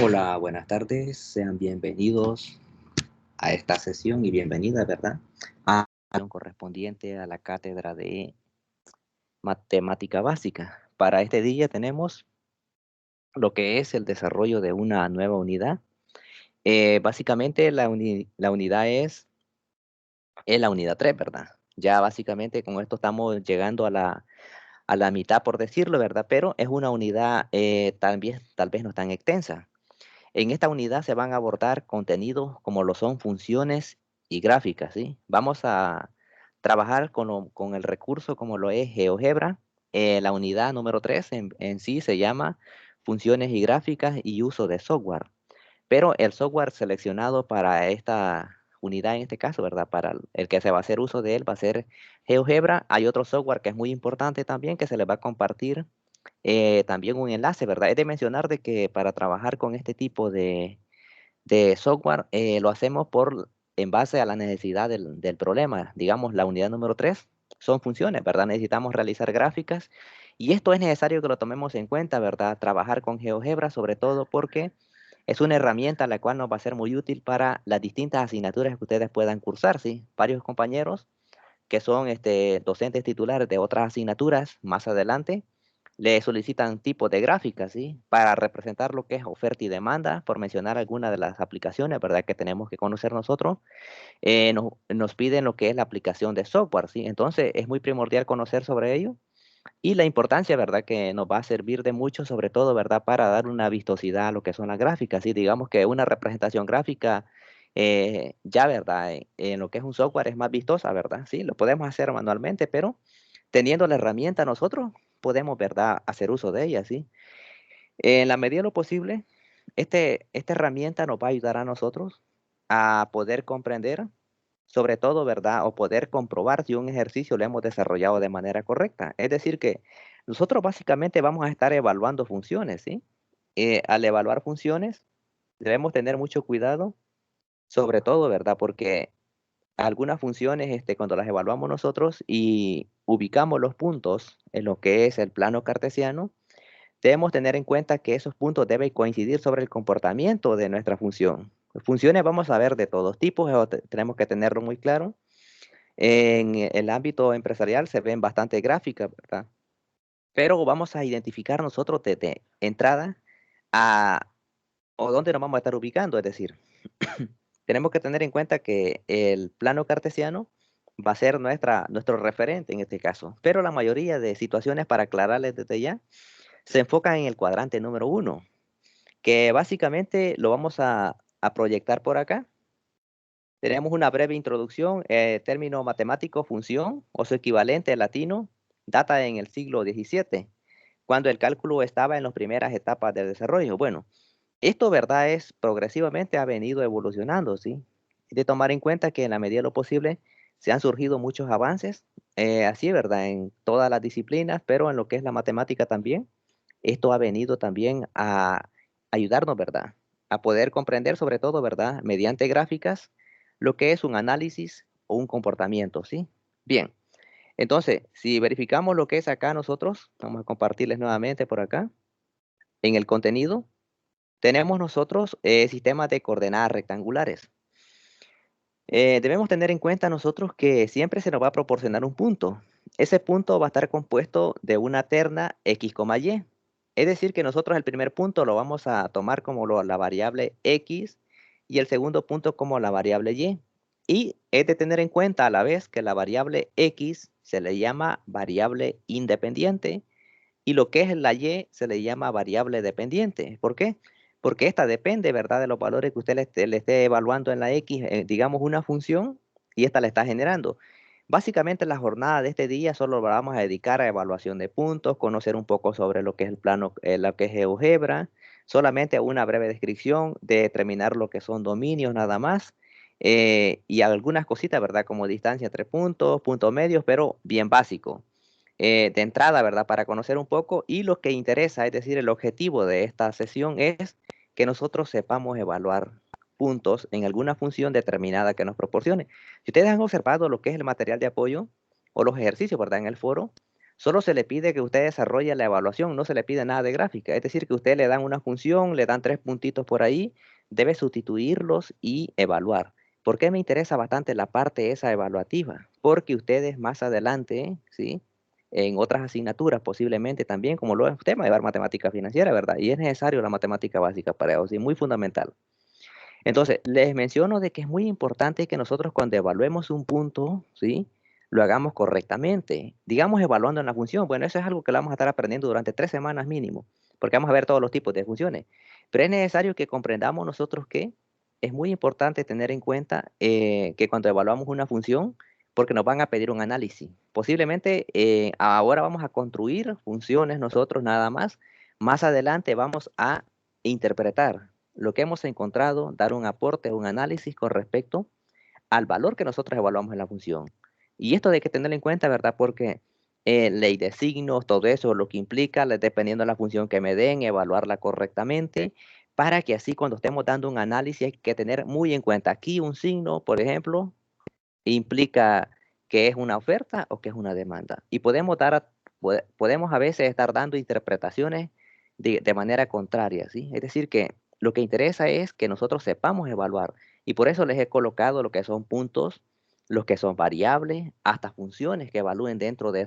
Hola, buenas tardes, sean bienvenidos a esta sesión y bienvenida, ¿verdad? A la correspondiente a la cátedra de matemática básica. Para este día tenemos lo que es el desarrollo de una nueva unidad. Básicamente la unidad es la unidad 3, ¿verdad? Ya básicamente con esto estamos llegando a la mitad, por decirlo, ¿verdad? Pero es una unidad también, tal vez no tan extensa. En esta unidad se van a abordar contenidos como lo son funciones y gráficas, ¿sí? Vamos a trabajar con el recurso como lo es GeoGebra. La unidad número 3 en sí se llama funciones y gráficas y uso de software. Pero el software seleccionado para esta unidad, en este caso, ¿verdad? Para el que se va a hacer uso de él va a ser GeoGebra. Hay otro software que es muy importante también que se les va a compartir también un enlace, ¿verdad? Es de mencionar de que para trabajar con este tipo de software lo hacemos en base a la necesidad del problema. Digamos, la unidad número 3 son funciones, ¿verdad? Necesitamos realizar gráficas y esto es necesario que lo tomemos en cuenta, ¿verdad? Trabajar con GeoGebra, sobre todo porque es una herramienta la cual nos va a ser muy útil para las distintas asignaturas que ustedes puedan cursar, ¿sí? Varios compañeros que son docentes titulares de otras asignaturas más adelante le solicitan tipos de gráficas, ¿sí? Para representar lo que es oferta y demanda, por mencionar algunas de las aplicaciones, ¿verdad? Que tenemos que conocer nosotros. Nos piden lo que es la aplicación de software, ¿sí? Entonces es muy primordial conocer sobre ello y la importancia, ¿verdad? Que nos va a servir de mucho, sobre todo, ¿verdad? Para dar una vistosidad a lo que son las gráficas, ¿sí? Digamos que una representación gráfica, ya, ¿verdad? En lo que es un software es más vistosa, ¿verdad? Sí, lo podemos hacer manualmente, pero teniendo la herramienta nosotros podemos, ¿verdad? Hacer uso de ella, ¿sí? En la medida de lo posible, esta herramienta nos va a ayudar a nosotros a poder comprender, sobre todo, ¿verdad? O poder comprobar si un ejercicio lo hemos desarrollado de manera correcta. Es decir, que nosotros básicamente vamos a estar evaluando funciones, ¿sí? Al evaluar funciones, debemos tener mucho cuidado, sobre todo, ¿verdad? Porque algunas funciones, cuando las evaluamos nosotros y ubicamos los puntos en lo que es el plano cartesiano, debemos tener en cuenta que esos puntos deben coincidir sobre el comportamiento de nuestra función. Funciones vamos a ver de todos tipos, tenemos que tenerlo muy claro. En el ámbito empresarial se ven bastante gráficas, ¿verdad? Pero vamos a identificar nosotros desde entrada a o dónde nos vamos a estar ubicando, es decir, tenemos que tener en cuenta que el plano cartesiano va a ser nuestro referente en este caso, pero la mayoría de situaciones, para aclararles desde ya, se enfocan en el cuadrante número uno, que básicamente lo vamos a proyectar por acá. Tenemos una breve introducción, término matemático, función o su equivalente latino, data en el siglo XVII, cuando el cálculo estaba en las primeras etapas de desarrollo. Bueno, esto, ¿verdad? Es progresivamente ha venido evolucionando, ¿sí? De tomar en cuenta que en la medida de lo posible se han surgido muchos avances, así, ¿verdad? En todas las disciplinas, pero en lo que es la matemática también. Esto ha venido también a ayudarnos, ¿verdad? A poder comprender sobre todo, ¿verdad? Mediante gráficas, lo que es un análisis o un comportamiento, ¿sí? Bien, entonces, si verificamos lo que es acá nosotros, vamos a compartirles nuevamente por acá, en el contenido, tenemos nosotros sistemas de coordenadas rectangulares. Debemos tener en cuenta nosotros que siempre se nos va a proporcionar un punto. Ese punto va a estar compuesto de una terna x, y. Es decir, que nosotros el primer punto lo vamos a tomar como la variable x y el segundo punto como la variable y. Y es de tener en cuenta a la vez que la variable x se le llama variable independiente y lo que es la y se le llama variable dependiente. ¿Por qué? Porque esta depende, ¿verdad?, de los valores que usted le esté evaluando en la x, digamos una función, y esta la está generando. Básicamente la jornada de este día solo la vamos a dedicar a evaluación de puntos, conocer un poco sobre lo que es el plano, lo que es GeoGebra, solamente una breve descripción, de determinar lo que son dominios nada más, y algunas cositas, ¿verdad? Como distancia entre puntos, puntos medios, pero bien básico de entrada, ¿verdad? Para conocer un poco y lo que interesa, es decir, el objetivo de esta sesión es que nosotros sepamos evaluar puntos en alguna función determinada que nos proporcione. Si ustedes han observado lo que es el material de apoyo o los ejercicios, ¿verdad? En el foro, Solo se le pide que usted desarrolle la evaluación, no se le pide nada de gráfica. Es decir, que usted le dan una función, le dan 3 puntitos por ahí, debe sustituirlos y evaluar. ¿Por qué me interesa bastante la parte esa evaluativa? Porque ustedes más adelante, ¿sí? En otras asignaturas posiblemente también, como lo es usted, va a llevar matemática financiera, ¿verdad? Y es necesario la matemática básica para eso, sí, muy fundamental. Entonces, les menciono de que es muy importante que nosotros cuando evaluemos un punto, ¿sí? Lo hagamos correctamente. Digamos, evaluando en la función. Bueno, eso es algo que lo vamos a estar aprendiendo durante 3 semanas mínimo, porque vamos a ver todos los tipos de funciones. Pero es necesario que comprendamos nosotros que es muy importante tener en cuenta que cuando evaluamos una función, porque nos van a pedir un análisis. Posiblemente ahora vamos a construir funciones nosotros nada más. Más adelante vamos a interpretar lo que hemos encontrado, dar un aporte, un análisis con respecto al valor que nosotros evaluamos en la función. Y esto hay que tenerlo en cuenta, ¿verdad? Porque ley de signos, todo eso, lo que implica, dependiendo de la función que me den, evaluarla correctamente, para que así cuando estemos dando un análisis hay que tener muy en cuenta. Aquí un signo, por ejemplo, implica que es una oferta o que es una demanda. Y podemos a veces estar dando interpretaciones de manera contraria, ¿sí? Es decir, que lo que interesa es que nosotros sepamos evaluar. Y por eso les he colocado lo que son puntos, los que son variables, hasta funciones que evalúen dentro de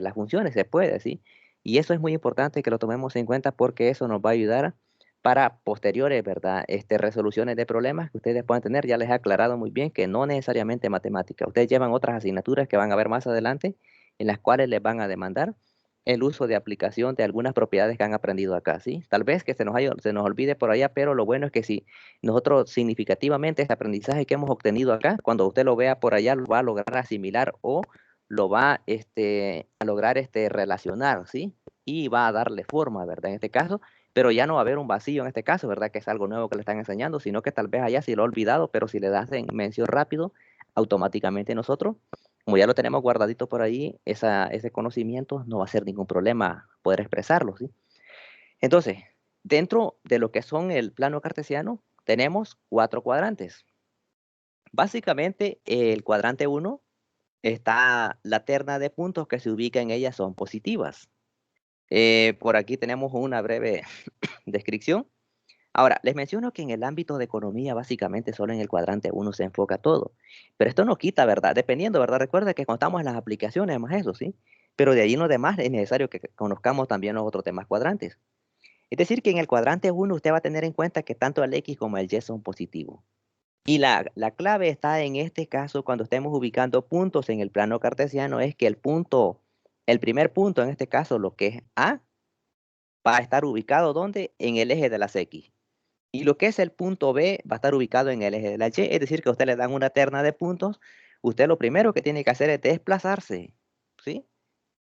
las funciones, se puede, ¿sí? Y eso es muy importante que lo tomemos en cuenta porque eso nos va a ayudar para posteriores, ¿verdad? Resoluciones de problemas que ustedes puedan tener. Ya les he aclarado muy bien que no necesariamente matemática. Ustedes llevan otras asignaturas que van a ver más adelante, en las cuales les van a demandar el uso de aplicación de algunas propiedades que han aprendido acá, ¿sí? Tal vez que se nos olvide por allá, pero lo bueno es que si nosotros significativamente este aprendizaje que hemos obtenido acá, cuando usted lo vea por allá, lo va a lograr asimilar o lo va a lograr relacionar, ¿sí? Y va a darle forma, ¿verdad? En este caso, pero ya no va a haber un vacío en este caso, ¿verdad? Que es algo nuevo que le están enseñando, sino que tal vez allá sí lo ha olvidado, pero si le das en mención rápido, automáticamente nosotros, como ya lo tenemos guardadito por ahí, ese conocimiento no va a ser ningún problema poder expresarlo, ¿sí? Entonces, dentro de lo que son el plano cartesiano, tenemos 4 cuadrantes. Básicamente, el cuadrante 1 está la terna de puntos que se ubica en ella son positivas. Por aquí tenemos una breve descripción. Ahora, les menciono que en el ámbito de economía, básicamente solo en el cuadrante 1 se enfoca todo. Pero esto no quita, ¿verdad? Dependiendo, ¿verdad? Recuerda que cuando estamos en las aplicaciones, más eso, ¿sí? Pero de ahí en lo demás es necesario que conozcamos también los otros temas cuadrantes. Es decir, que en el cuadrante 1 usted va a tener en cuenta que tanto el X como el Y son positivos. Y la clave está en este caso, cuando estemos ubicando puntos en el plano cartesiano, es que el primer punto, en este caso, lo que es A, va a estar ubicado ¿dónde? En el eje de las X. Y lo que es el punto B va a estar ubicado en el eje de la Y, es decir, que a usted le dan una terna de puntos, usted lo primero que tiene que hacer es desplazarse, ¿sí?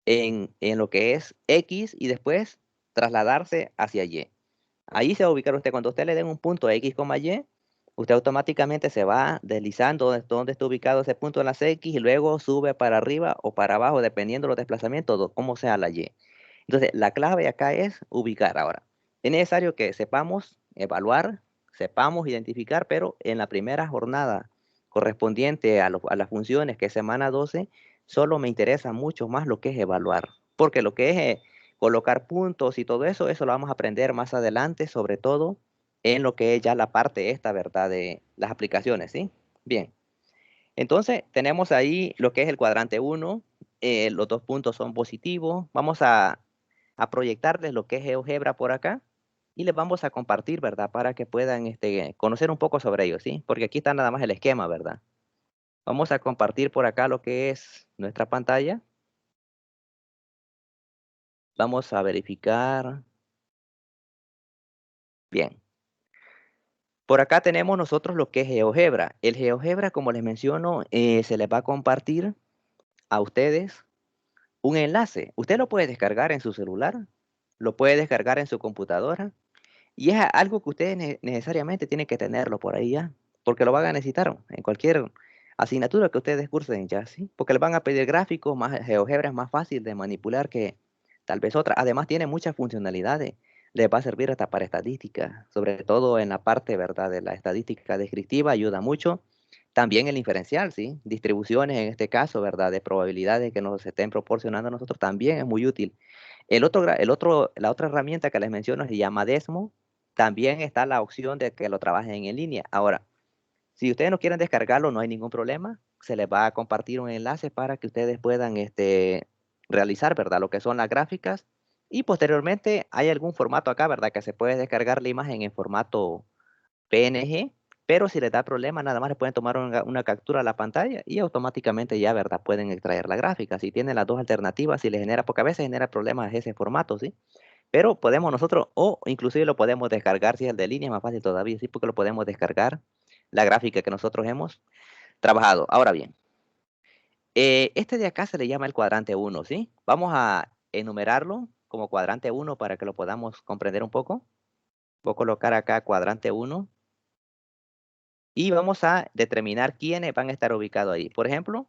En lo que es X y después trasladarse hacia Y. Ahí se va a ubicar usted, cuando usted le den un punto X, Y, usted automáticamente se va deslizando donde está ubicado ese punto en las X y luego sube para arriba o para abajo, dependiendo de los desplazamientos, cómo sea la Y. Entonces, la clave acá es ubicar ahora. Es necesario que sepamos evaluar, sepamos identificar, pero en la primera jornada correspondiente a las funciones, que es semana 12, solo me interesa mucho más lo que es evaluar, porque lo que es colocar puntos y todo eso lo vamos a aprender más adelante, sobre todo en lo que es ya la parte esta, ¿verdad? De las aplicaciones, ¿sí? Bien, entonces tenemos ahí lo que es el cuadrante 1, los 2 puntos son positivos, vamos a proyectarles lo que es GeoGebra por acá y les vamos a compartir, ¿verdad? Para que puedan conocer un poco sobre ellos, ¿sí? Porque aquí está nada más el esquema, ¿verdad? Vamos a compartir por acá lo que es nuestra pantalla. Vamos a verificar. Bien. Por acá tenemos nosotros lo que es GeoGebra. El GeoGebra, como les menciono, se les va a compartir a ustedes un enlace. Usted lo puede descargar en su celular, lo puede descargar en su computadora y es algo que ustedes necesariamente tienen que tenerlo por ahí ya, porque lo van a necesitar en cualquier asignatura que ustedes cursen ya, ¿sí? Porque les van a pedir gráficos, más GeoGebra es más fácil de manipular que tal vez otra. Además tiene muchas funcionalidades. Les va a servir hasta para estadística, sobre todo en la parte, ¿verdad? De la estadística descriptiva ayuda mucho. También el inferencial, ¿sí? Distribuciones en este caso, ¿verdad? De probabilidades que nos estén proporcionando a nosotros también es muy útil. La otra herramienta que les menciono se llama Desmo. También está la opción de que lo trabajen en línea. Ahora, si ustedes no quieren descargarlo, no hay ningún problema. Se les va a compartir un enlace para que ustedes puedan realizar, ¿verdad? Lo que son las gráficas. Y posteriormente hay algún formato acá, ¿verdad? Que se puede descargar la imagen en formato PNG, pero si les da problema, nada más le pueden tomar una captura a la pantalla y automáticamente ya, ¿verdad? Pueden extraer la gráfica. Si tienen las dos alternativas, si les genera, porque a veces genera problemas ese formato, ¿sí? Pero podemos nosotros, o inclusive lo podemos descargar, si es el de línea, es más fácil todavía, sí, porque lo podemos descargar, la gráfica que nosotros hemos trabajado. Ahora bien, este de acá se le llama el cuadrante 1, ¿sí? Vamos a enumerarlo como cuadrante 1 para que lo podamos comprender un poco. Voy a colocar acá cuadrante 1 y vamos a determinar quiénes van a estar ubicados ahí. Por ejemplo,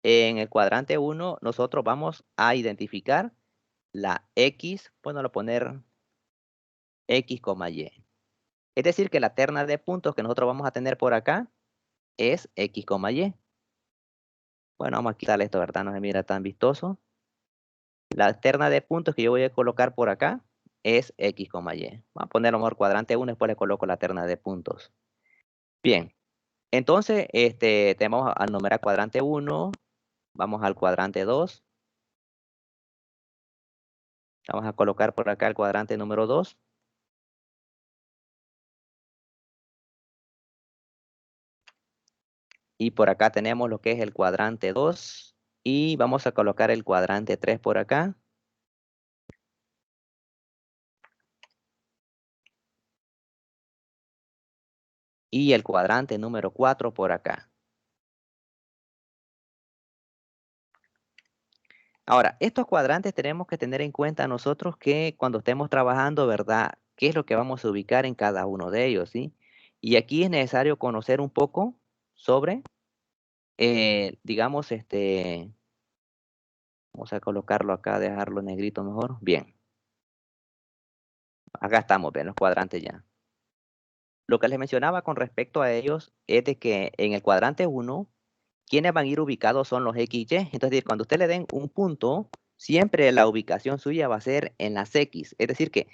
en el cuadrante 1 nosotros vamos a identificar la X, bueno, lo poner X, Y. Es decir, que la terna de puntos que nosotros vamos a tener por acá es X, Y. Bueno, vamos a quitarle esto, ¿verdad? No se mira tan vistoso. La terna de puntos que yo voy a colocar por acá es X, Y. Vamos a ponerlo mejor cuadrante 1, después le coloco la terna de puntos. Bien, entonces tenemos al numerar cuadrante 1, vamos al cuadrante 2. Vamos a colocar por acá el cuadrante número 2. Y por acá tenemos lo que es el cuadrante 2. Y vamos a colocar el cuadrante 3 por acá. Y el cuadrante número 4 por acá. Ahora, estos cuadrantes tenemos que tener en cuenta nosotros que cuando estemos trabajando, ¿verdad? ¿Qué es lo que vamos a ubicar en cada uno de ellos, sí? Y aquí es necesario conocer un poco sobre, digamos, vamos a colocarlo acá, dejarlo negrito mejor. Bien, acá estamos, ven los cuadrantes ya. Lo que les mencionaba con respecto a ellos es de que en el cuadrante 1, quienes van a ir ubicados son los X y Y. Entonces, cuando usted le den un punto, siempre la ubicación suya va a ser en las X. Es decir, que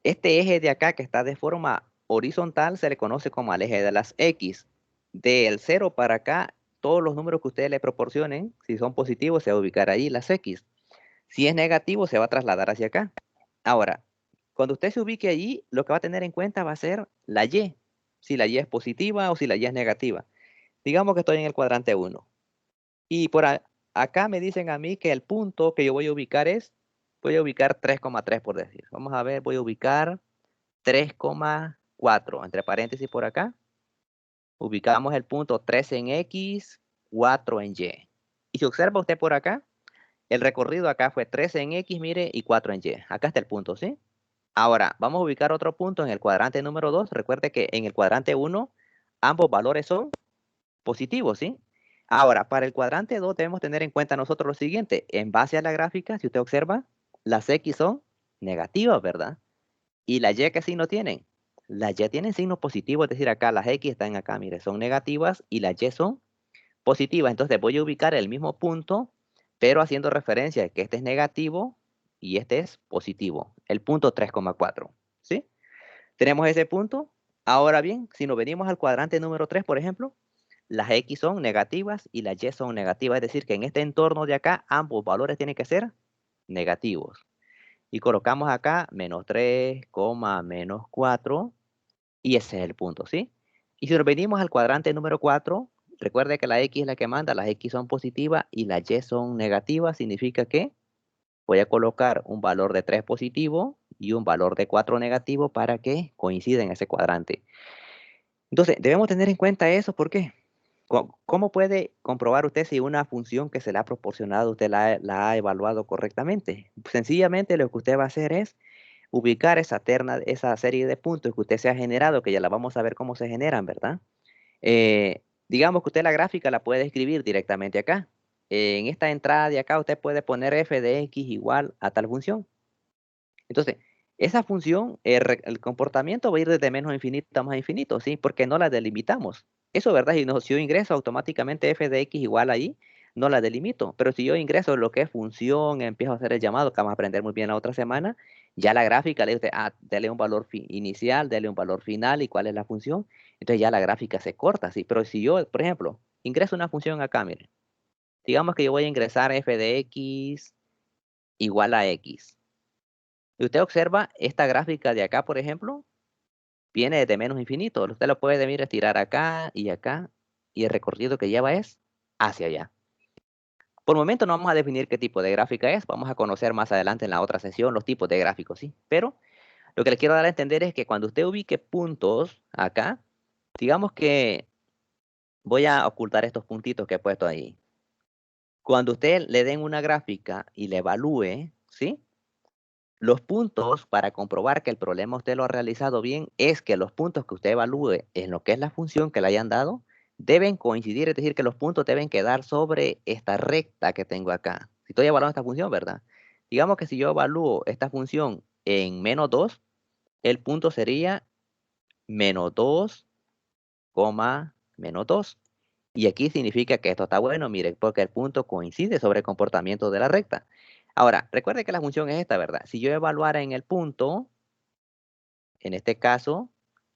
este eje de acá que está de forma horizontal se le conoce como el eje de las X. Del 0 para acá, todos los números que ustedes le proporcionen, si son positivos, se va a ubicar ahí las X. Si es negativo, se va a trasladar hacia acá. Ahora, cuando usted se ubique allí, lo que va a tener en cuenta va a ser la Y. Si la Y es positiva o si la Y es negativa. Digamos que estoy en el cuadrante 1. Y acá me dicen a mí que el punto que yo voy a ubicar voy a ubicar 3,3 por decir. Vamos a ver, voy a ubicar 3,4 entre paréntesis por acá. Ubicamos el punto 3 en X, 4 en Y. Y si observa usted por acá, el recorrido acá fue 3 en X, mire, y 4 en Y. Acá está el punto, ¿sí? Ahora, vamos a ubicar otro punto en el cuadrante número 2. Recuerde que en el cuadrante 1, ambos valores son positivos, ¿sí? Ahora, para el cuadrante 2 debemos tener en cuenta nosotros lo siguiente. En base a la gráfica, si usted observa, las X son negativas, ¿verdad? Y la Y, ¿qué signo tienen? Las Y tienen signo positivo, es decir, acá las X están acá, mire, son negativas y las Y son positivas. Entonces voy a ubicar el mismo punto, pero haciendo referencia a que este es negativo y este es positivo. El punto 3,4, ¿sí? Tenemos ese punto. Ahora bien, si nos venimos al cuadrante número 3, por ejemplo, las X son negativas y las Y son negativas. Es decir, que en este entorno de acá, ambos valores tienen que ser negativos. Y colocamos acá menos 3, menos 4. Y ese es el punto, ¿sí? Y si nos venimos al cuadrante número 4, recuerde que la X es la que manda. Las X son positivas y las Y son negativas. Significa que voy a colocar un valor de 3 positivo y un valor de 4 negativo para que coincida en ese cuadrante. Entonces, debemos tener en cuenta eso. ¿Por qué? ¿Cómo puede comprobar usted si una función que se le ha proporcionado usted la ha evaluado correctamente? Sencillamente lo que usted va a hacer es ubicar esa terna, esa serie de puntos que usted se ha generado, que ya la vamos a ver cómo se generan, ¿verdad? Digamos que usted la gráfica la puede escribir directamente acá. En esta entrada de acá usted puede poner f de x igual a tal función. Entonces, esa función, el comportamiento va a ir desde menos infinito a más infinito, ¿sí? Porque no la delimitamos. Eso, ¿verdad? Y no, si yo ingreso automáticamente f de x igual ahí, no la delimito. Pero si yo ingreso lo que es función, empiezo a hacer el llamado, que vamos a aprender muy bien la otra semana, ya la gráfica le dice, dele un valor inicial, dele un valor final y cuál es la función. Entonces ya la gráfica se corta, ¿sí? Pero si yo, por ejemplo, ingreso una función acá, mire, digamos que yo voy a ingresar f de x igual a x. Y usted observa esta gráfica de acá, por ejemplo, viene de menos infinito. Usted lo puede, mire, estirar acá, y el recorrido que lleva es hacia allá. Por el momento no vamos a definir qué tipo de gráfica es, vamos a conocer más adelante en la otra sesión los tipos de gráficos, ¿sí? Pero lo que le quiero dar a entender es que cuando usted ubique puntos acá, digamos que voy a ocultar estos puntitos que he puesto ahí. Cuando usted le den una gráfica y le evalúe, ¿sí? Los puntos para comprobar que el problema usted lo ha realizado bien es que los puntos que usted evalúe en lo que es la función que le hayan dado deben coincidir, es decir, que los puntos deben quedar sobre esta recta que tengo acá. Si estoy evaluando esta función, ¿verdad? Digamos que si yo evalúo esta función en -2, el punto sería -2, -2. Y aquí significa que esto está bueno, mire, porque el punto coincide sobre el comportamiento de la recta. Ahora, recuerde que la función es esta, ¿verdad? Si yo evaluara en el punto, en este caso,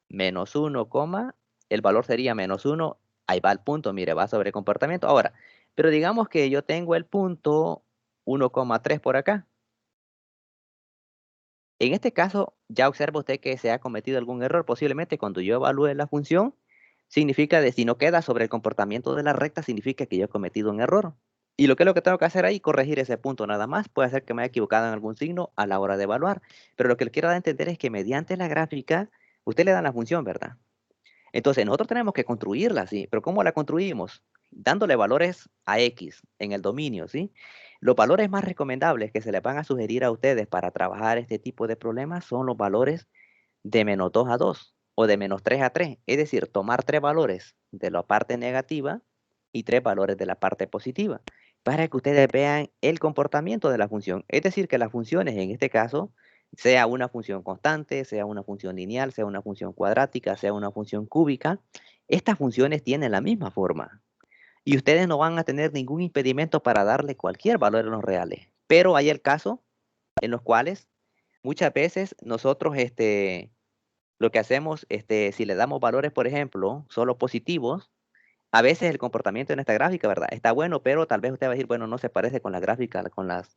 -1, el valor sería -1, ahí va el punto, mire, va sobre el comportamiento. Ahora, pero digamos que yo tengo el punto 1,3 por acá. En este caso, ya observa usted que se ha cometido algún error. Posiblemente cuando yo evalúe la función, significa de si no queda sobre el comportamiento de la recta, significa que yo he cometido un error. Y lo que es lo que tengo que hacer ahí, corregir ese punto nada más. Puede ser que me haya equivocado en algún signo a la hora de evaluar. Pero lo que le quiero dar a entender es que mediante la gráfica, usted le da la función, ¿verdad? Entonces, nosotros tenemos que construirla, ¿sí? Pero ¿cómo la construimos? Dándole valores a X en el dominio, ¿sí? Los valores más recomendables que se les van a sugerir a ustedes para trabajar este tipo de problemas son los valores de -2 a 2 o de -3 a 3. Es decir, tomar 3 valores de la parte negativa y 3 valores de la parte positiva para que ustedes vean el comportamiento de la función. Es decir, que las funciones en este caso sea una función constante, sea una función lineal, sea una función cuadrática, sea una función cúbica, estas funciones tienen la misma forma y ustedes no van a tener ningún impedimento para darle cualquier valor en los reales. Pero hay el caso en los cuales muchas veces nosotros lo que hacemos, si le damos valores, por ejemplo, solo positivos, a veces el comportamiento en esta gráfica, ¿verdad? Está bueno, pero tal vez usted va a decir, bueno, no se parece con la gráfica, con las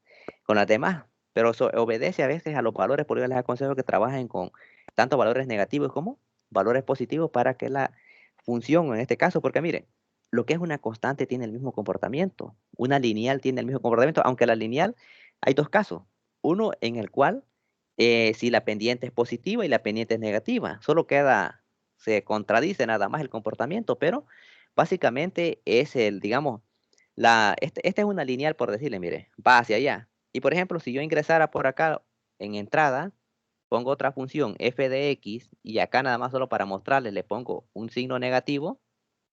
demás, pero obedece a veces a los valores, por eso les aconsejo que trabajen con tanto valores negativos como valores positivos para que la función, en este caso, porque mire, lo que es una constante tiene el mismo comportamiento, una lineal tiene el mismo comportamiento, aunque la lineal hay dos casos, uno en el cual si la pendiente es positiva y la pendiente es negativa, solo se contradice nada más el comportamiento, pero básicamente es digamos, esta es una lineal por decirle, mire, va hacia allá. Y por ejemplo, si yo ingresara por acá en entrada, pongo otra función f de x y acá nada más solo para mostrarles le pongo un signo negativo,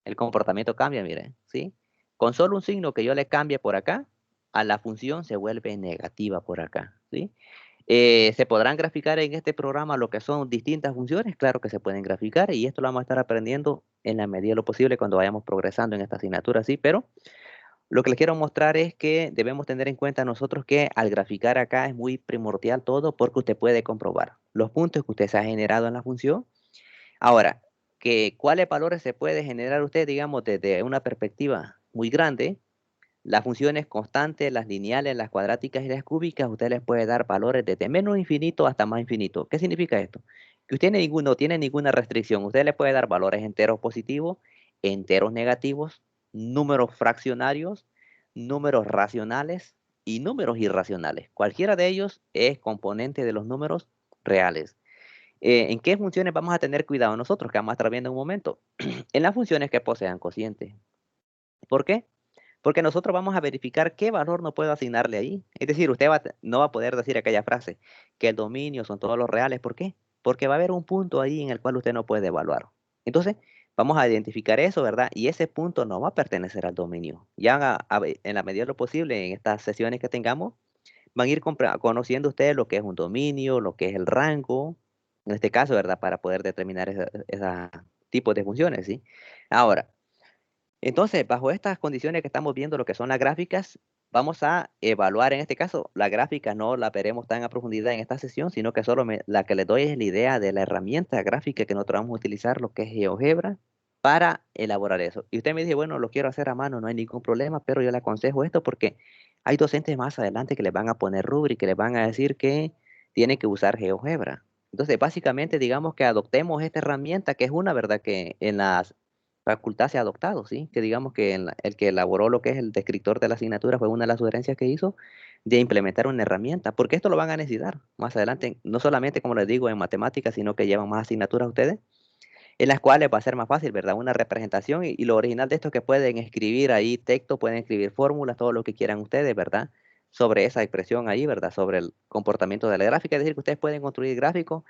el comportamiento cambia, mire, ¿sí? Con solo un signo que yo le cambie por acá, a la función se vuelve negativa por acá, ¿sí? ¿Se podrán graficar en este programa lo que son distintas funciones? Claro que se pueden graficar y esto lo vamos a estar aprendiendo en la medida de lo posible cuando vayamos progresando en esta asignatura, sí, pero lo que les quiero mostrar es que debemos tener en cuenta nosotros que al graficar acá es muy primordial todo porque usted puede comprobar los puntos que usted se ha generado en la función. Ahora, ¿cuáles valores se puede generar usted, digamos, desde una perspectiva muy grande? Las funciones constantes, las lineales, las cuadráticas y las cúbicas, usted les puede dar valores desde menos infinito hasta más infinito. ¿Qué significa esto? Que usted no tiene ninguna restricción. Usted le puede dar valores enteros positivos, enteros negativos, números fraccionarios, números racionales y números irracionales. Cualquiera de ellos es componente de los números reales. ¿En qué funciones vamos a tener cuidado nosotros? Que vamos a estar viendo en un momento. En las funciones que posean cociente. ¿Por qué? Porque nosotros vamos a verificar qué valor no puedo asignarle ahí. Es decir, usted no va a poder decir aquella frase, que el dominio son todos los reales. ¿Por qué? Porque va a haber un punto ahí en el cual usted no puede evaluar. Entonces, vamos a identificar eso, ¿verdad? Y ese punto no va a pertenecer al dominio. Ya en la medida de lo posible, en estas sesiones que tengamos, van a ir conociendo ustedes lo que es un dominio, lo que es el rango, en este caso, ¿verdad? Para poder determinar tipos de funciones, ¿sí? Ahora, entonces, bajo estas condiciones que estamos viendo, lo que son las gráficas, vamos a evaluar en este caso, la gráfica no la veremos tan a profundidad en esta sesión, sino que solo la que les doy es la idea de la herramienta gráfica que nosotros vamos a utilizar, lo que es GeoGebra, para elaborar eso. Y usted me dice, bueno, lo quiero hacer a mano, no hay ningún problema, pero yo le aconsejo esto porque hay docentes más adelante que les van a poner rúbrica, que les van a decir que tienen que usar GeoGebra. Entonces, básicamente, digamos que adoptemos esta herramienta, que es una, ¿verdad? Que en las facultad se ha adoptado, ¿sí? Que digamos que el que elaboró lo que es el descriptor de la asignatura fue una de las sugerencias que hizo de implementar una herramienta, porque esto lo van a necesitar más adelante, no solamente, como les digo, en matemáticas, sino que llevan más asignaturas ustedes, en las cuales va a ser más fácil, ¿verdad? Una representación y lo original de esto es que pueden escribir ahí texto, pueden escribir fórmulas, todo lo que quieran ustedes, ¿verdad? Sobre esa expresión ahí, ¿verdad? Sobre el comportamiento de la gráfica, es decir, que ustedes pueden construir gráficos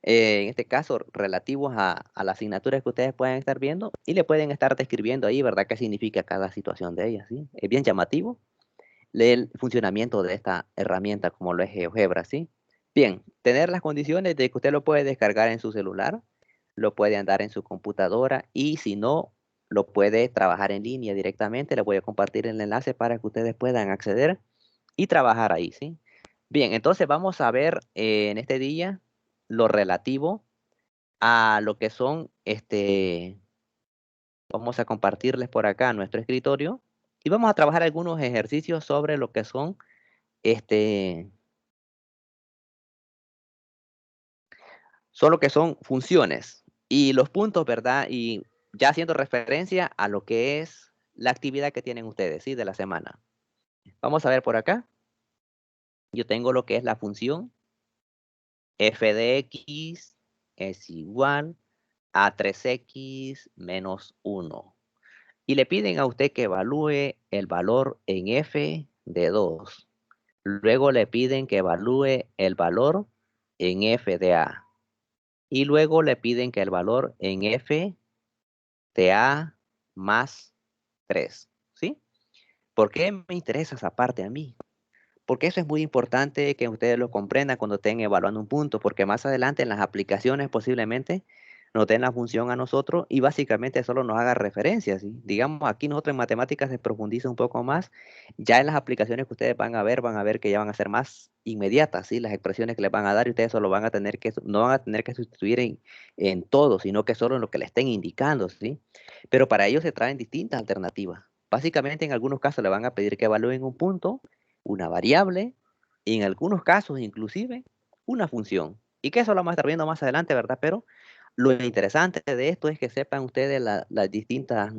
en este caso, relativos a las asignaturas que ustedes pueden estar viendo y le pueden estar describiendo ahí, ¿verdad? ¿Qué significa cada situación de ellas, ¿sí? Es bien llamativo el funcionamiento de esta herramienta como lo es GeoGebra, ¿sí? Bien, tener las condiciones de que usted lo puede descargar en su celular, lo puede andar en su computadora y si no, lo puede trabajar en línea directamente. Les voy a compartir el enlace para que ustedes puedan acceder y trabajar ahí, ¿sí? Bien, entonces vamos a ver en este día lo relativo a lo que son, vamos a compartirles por acá nuestro escritorio y vamos a trabajar algunos ejercicios sobre lo que son, este, solo que son funciones y los puntos, ¿verdad? Y ya haciendo referencia a lo que es la actividad que tienen ustedes, ¿sí? De la semana. Vamos a ver por acá. Yo tengo lo que es la función f de x es igual a 3x menos 1. Y le piden a usted que evalúe el valor en f de 2. Luego le piden que evalúe el valor en f de a. Y luego le piden que el valor en f de a más 3. ¿Sí? ¿Por qué me interesa esa parte a mí? Porque eso es muy importante que ustedes lo comprendan cuando estén evaluando un punto, porque más adelante en las aplicaciones posiblemente nos den la función a nosotros y básicamente solo nos haga referencias, ¿sí? Digamos, aquí nosotros en matemáticas se profundiza un poco más, ya en las aplicaciones que ustedes van a ver que ya van a ser más inmediatas, ¿sí? Las expresiones que les van a dar y ustedes solo van a tener que, no van a tener que sustituir en todo, sino que solo en lo que le estén indicando, ¿sí? Pero para ello se traen distintas alternativas. Básicamente en algunos casos le van a pedir que evalúen un punto, una variable, y en algunos casos inclusive una función. Y que eso lo vamos a estar viendo más adelante, ¿verdad? Pero lo interesante de esto es que sepan ustedes las distintas,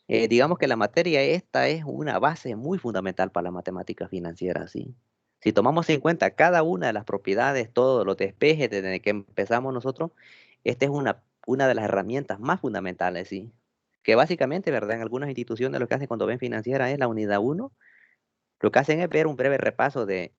digamos que la materia esta es una base muy fundamental para la matemática financiera, ¿sí? Si tomamos en cuenta cada una de las propiedades, todos los despejes desde que empezamos nosotros, esta es una de las herramientas más fundamentales, ¿sí? Que básicamente, ¿verdad? En algunas instituciones lo que hacen cuando ven financiera es la unidad uno, lo que hacen es ver un breve repaso de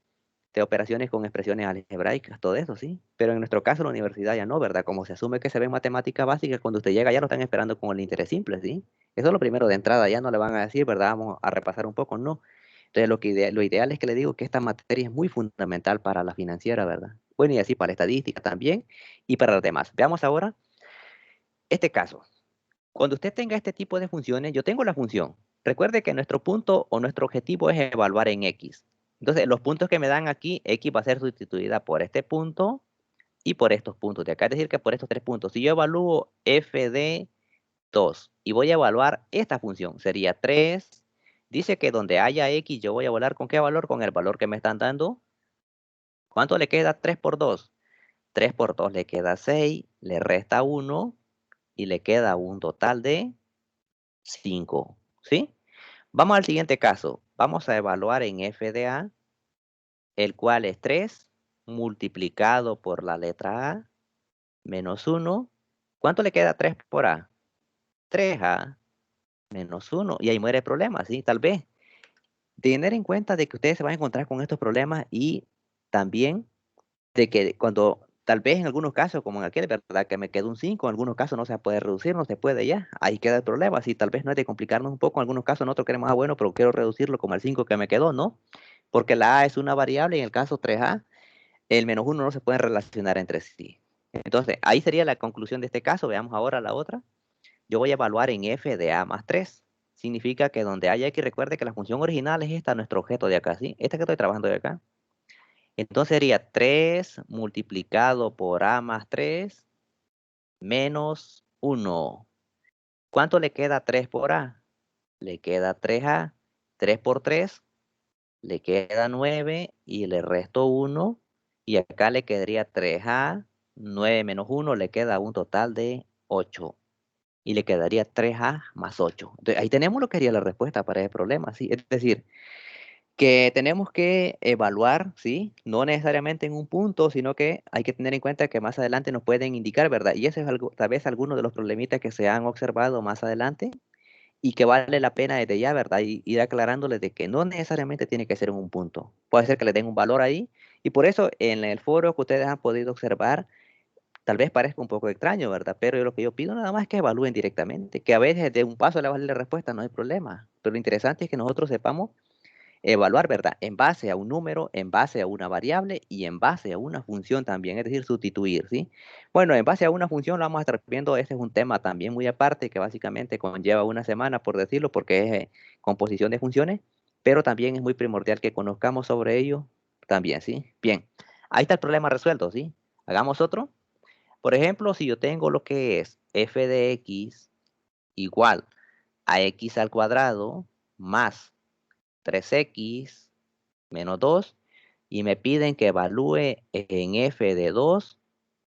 operaciones con expresiones algebraicas, todo eso, ¿sí? Pero en nuestro caso, la universidad ya no, ¿verdad? Como se asume que se ve en matemática básica, cuando usted llega ya lo están esperando con el interés simple, ¿sí? Eso es lo primero de entrada, ya no le van a decir, ¿verdad? Vamos a repasar un poco, no. Entonces, lo ideal es que le digo que esta materia es muy fundamental para la financiera, ¿verdad? Bueno, y así para la estadística también y para los demás. Veamos ahora este caso. Cuando usted tenga este tipo de funciones, yo tengo la función. Recuerde que nuestro punto o nuestro objetivo es evaluar en X. Entonces, los puntos que me dan aquí, X va a ser sustituida por este punto y por estos puntos de acá. Es decir, que por estos tres puntos. Si yo evalúo f de 2 y voy a evaluar esta función, sería 3. Dice que donde haya X, yo voy a evaluar con qué valor, con el valor que me están dando. ¿Cuánto le queda 3 por 2? 3 por 2 le queda 6, le resta 1 y le queda un total de 5, ¿sí? Vamos al siguiente caso. Vamos a evaluar en f de a, el cual es 3 multiplicado por la letra a menos 1. ¿Cuánto le queda 3 por a? 3a menos 1. Y ahí muere el problema, ¿sí? Tal vez. Tener en cuenta de que ustedes se van a encontrar con estos problemas y también de que cuando, tal vez en algunos casos, como en aquel, ¿verdad? Que me quedó un 5, en algunos casos no se puede reducir, no se puede ya. Ahí queda el problema. Si tal vez no es de complicarnos un poco, en algunos casos nosotros queremos, bueno, pero quiero reducirlo como el 5 que me quedó, ¿no? Porque la a es una variable y en el caso 3a, el menos 1 no se pueden relacionar entre sí. Entonces, ahí sería la conclusión de este caso. Veamos ahora la otra. yo voy a evaluar en f de a más 3. Significa que donde haya x, recuerde que la función original es esta, nuestro objeto de acá, ¿sí? Esta que estoy trabajando de acá. Entonces sería 3 multiplicado por a más 3 menos 1. ¿Cuánto le queda 3 por a? Le queda 3a. 3 por 3 le queda 9 y le resto 1. Y acá le quedaría 3a. 9 menos 1 le queda un total de 8. Y le quedaría 3a más 8. Entonces, ahí tenemos lo que sería la respuesta para ese problema, ¿sí? Es decir, que tenemos que evaluar, ¿sí? No necesariamente en un punto, sino que hay que tener en cuenta que más adelante nos pueden indicar, ¿verdad? Y eso es algo, tal vez algunos de los problemitas que se han observado más adelante y que vale la pena desde ya, ¿verdad? Y ir aclarándoles de que no necesariamente tiene que ser en un punto. Puede ser que le den un valor ahí y por eso en el foro que ustedes han podido observar, tal vez parezca un poco extraño, ¿verdad? Pero lo que yo pido nada más es que evalúen directamente, que a veces de un paso le va a salir la respuesta, no hay problema. Pero lo interesante es que nosotros sepamos evaluar, ¿verdad? En base a un número, en base a una variable y en base a una función también, es decir, sustituir, ¿sí? Bueno, en base a una función lo vamos a estar viendo, este es un tema también muy aparte que básicamente conlleva una semana, por decirlo, porque es composición de funciones, pero también es muy primordial que conozcamos sobre ello también, ¿sí? Bien, ahí está el problema resuelto, ¿sí? Hagamos otro. Por ejemplo, si yo tengo lo que es f de x igual a x al cuadrado más 3x menos 2 y me piden que evalúe en f de 2.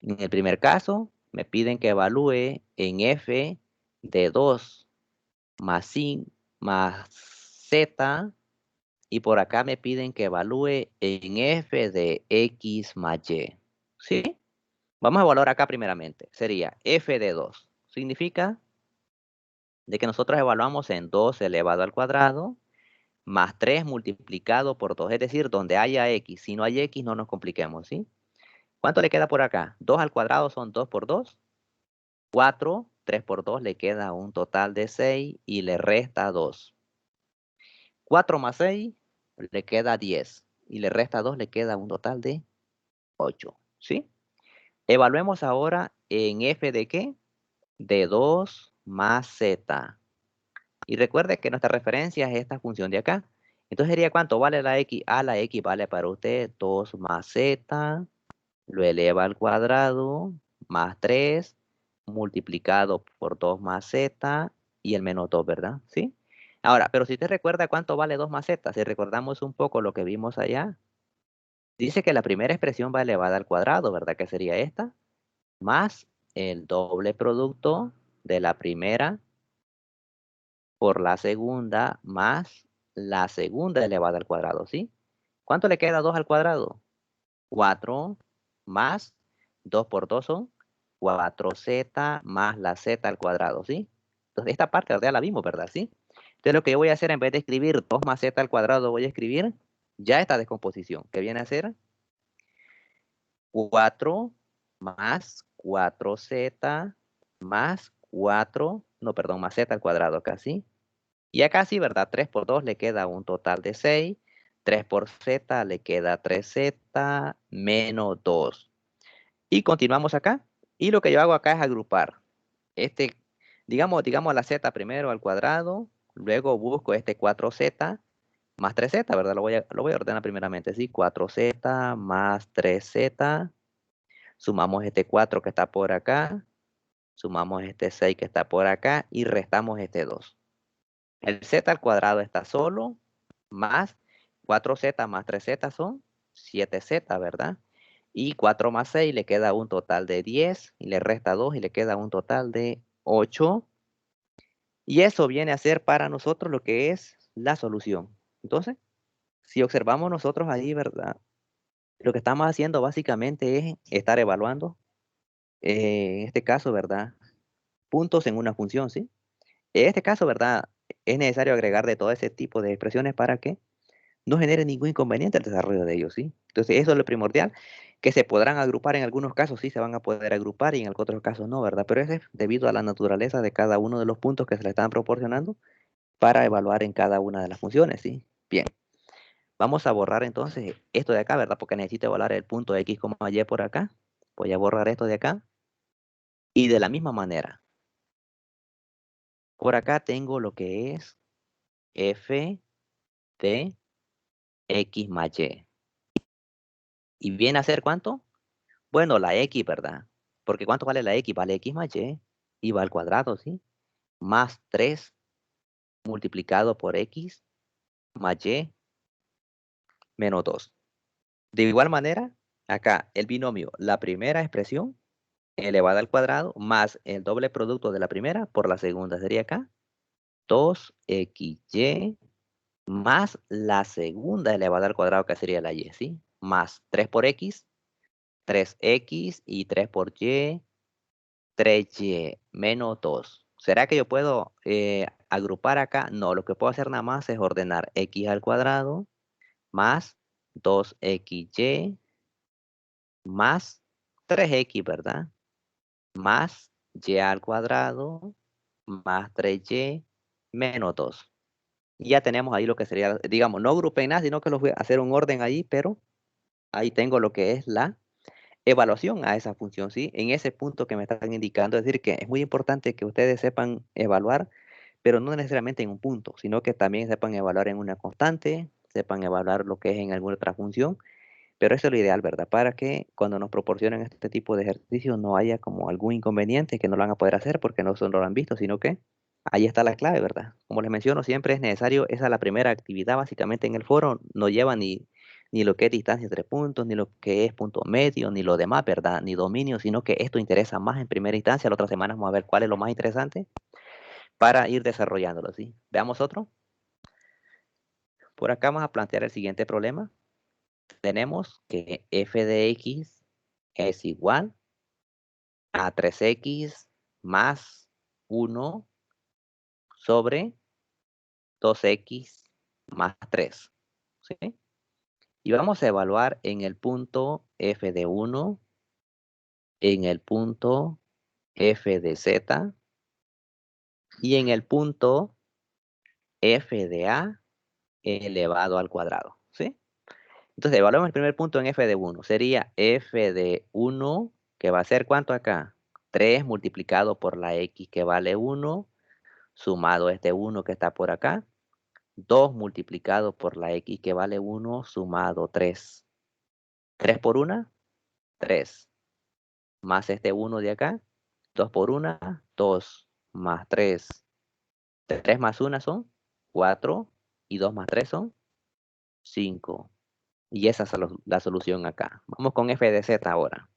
En el primer caso, me piden que evalúe en f de 2 más, más z y por acá me piden que evalúe en f de x más y. ¿Sí? Vamos a evaluar acá primeramente. Sería f de 2. Significa de que nosotros evaluamos en 2 elevado al cuadrado más 3 multiplicado por 2, es decir, donde haya x. Si no hay x, no nos compliquemos, ¿sí? ¿Cuánto le queda por acá? 2 al cuadrado son 2 por 2, 4, 3 por 2 le queda un total de 6 y le resta 2. 4 más 6 le queda 10 y le resta 2, le queda un total de 8, ¿sí? Evaluemos ahora en f de ¿qué? De 2 más z. Y recuerde que nuestra referencia es esta función de acá. Entonces sería ¿cuánto vale la x? La x vale para usted 2 más z, lo eleva al cuadrado, más 3, multiplicado por 2 más z, y el menos 2, ¿verdad? ¿Sí? Ahora, pero si usted recuerda cuánto vale 2 más z, si recordamos un poco lo que vimos allá, dice que la primera expresión va elevada al cuadrado, ¿verdad? Que sería esta, más el doble producto de la primera por la segunda más la segunda elevada al cuadrado, ¿sí? ¿Cuánto le queda 2 al cuadrado? 4 más 2 por 2 son 4z más la z al cuadrado, ¿sí? Entonces esta parte ya la vimos, ¿verdad? ¿Sí? Entonces lo que yo voy a hacer en vez de escribir 2 más z al cuadrado, voy a escribir ya esta descomposición, que viene a ser 4 más 4z más 4, no, perdón, más z al cuadrado acá, ¿sí? Y acá sí, ¿verdad? 3 por 2 le queda un total de 6. 3 por z le queda 3z menos 2. Y continuamos acá. Y lo que yo hago acá es agrupar. Este, digamos la z primero al cuadrado. Luego busco este 4z más 3z, ¿verdad? Lo voy a ordenar primeramente, ¿sí? 4z más 3z. Sumamos este 4 que está por acá. Sumamos este 6 que está por acá. Y restamos este 2. El z al cuadrado está solo, más 4z más 3z son 7z, ¿verdad? Y 4 más 6 le queda un total de 10 y le resta 2 y le queda un total de 8. Y eso viene a ser para nosotros lo que es la solución. Entonces, si observamos nosotros ahí, ¿verdad? Lo que estamos haciendo básicamente es estar evaluando, en este caso, ¿verdad? Puntos en una función, ¿sí? En este caso, ¿verdad? Es necesario agregar de todo ese tipo de expresiones para que no genere ningún inconveniente el desarrollo de ellos, ¿sí? Entonces, eso es lo primordial, que se podrán agrupar en algunos casos, sí se van a poder agrupar y en otros casos no, ¿verdad? Pero eso es debido a la naturaleza de cada uno de los puntos que se le están proporcionando para evaluar en cada una de las funciones, ¿sí? Bien, vamos a borrar entonces esto de acá, ¿verdad? Porque necesito evaluar el punto x, y por acá. Voy a borrar esto de acá. Y de la misma manera, Por acá tengo lo que es f de x más y. ¿Y viene a ser cuánto? Bueno, la x, ¿verdad? Porque ¿cuánto vale la x? Vale x más y va al cuadrado, ¿sí? Más 3 multiplicado por x más y menos 2. De igual manera, acá el binomio, la primera expresión elevada al cuadrado más el doble producto de la primera por la segunda sería acá 2xy más la segunda elevada al cuadrado que sería la y, ¿sí? Más 3 por x, 3x y 3 por y, 3y menos 2. ¿Será que yo puedo agrupar acá? No, lo que puedo hacer nada más es ordenar x al cuadrado más 2xy más 3x, ¿verdad? Más y al cuadrado más 3y menos 2. Y ya tenemos ahí lo que sería, digamos, no agrupé nada, sino que los voy a hacer un orden ahí, pero ahí tengo lo que es la evaluación a esa función, ¿sí? En ese punto que me están indicando, es decir, que es muy importante que ustedes sepan evaluar, pero no necesariamente en un punto, sino que también sepan evaluar en una constante, sepan evaluar lo que es en alguna otra función, pero eso es lo ideal, ¿verdad? Para que cuando nos proporcionen este tipo de ejercicios no haya como algún inconveniente que no lo van a poder hacer porque no son, no lo han visto, sino que ahí está la clave, ¿verdad? Como les menciono, siempre es necesario, esa es la primera actividad básicamente en el foro, no lleva ni lo que es distancia entre puntos, ni lo que es punto medio, ni lo demás, ¿verdad? Ni dominio, sino que esto interesa más en primera instancia. La otra semana vamos a ver cuál es lo más interesante para ir desarrollándolo, ¿sí? Veamos otro. Por acá vamos a plantear el siguiente problema. Tenemos que f de x es igual a 3x más 1 sobre 2x más 3, ¿sí? Y vamos a evaluar en el punto f de 1, en el punto f de z y en el punto f de a elevado al cuadrado, ¿sí? Entonces, evaluamos el primer punto en f de 1. Sería f de 1, que va a ser ¿cuánto acá? 3 multiplicado por la x que vale 1, sumado este 1 que está por acá. 2 multiplicado por la x que vale 1, sumado 3. 3 por 1, 3. Más este 1 de acá. 2 por 1, 2. Más 3. 3 más 1 son 4. Y 2 más 3 son 5. Y esa es la solución acá. Vamos con f de z ahora.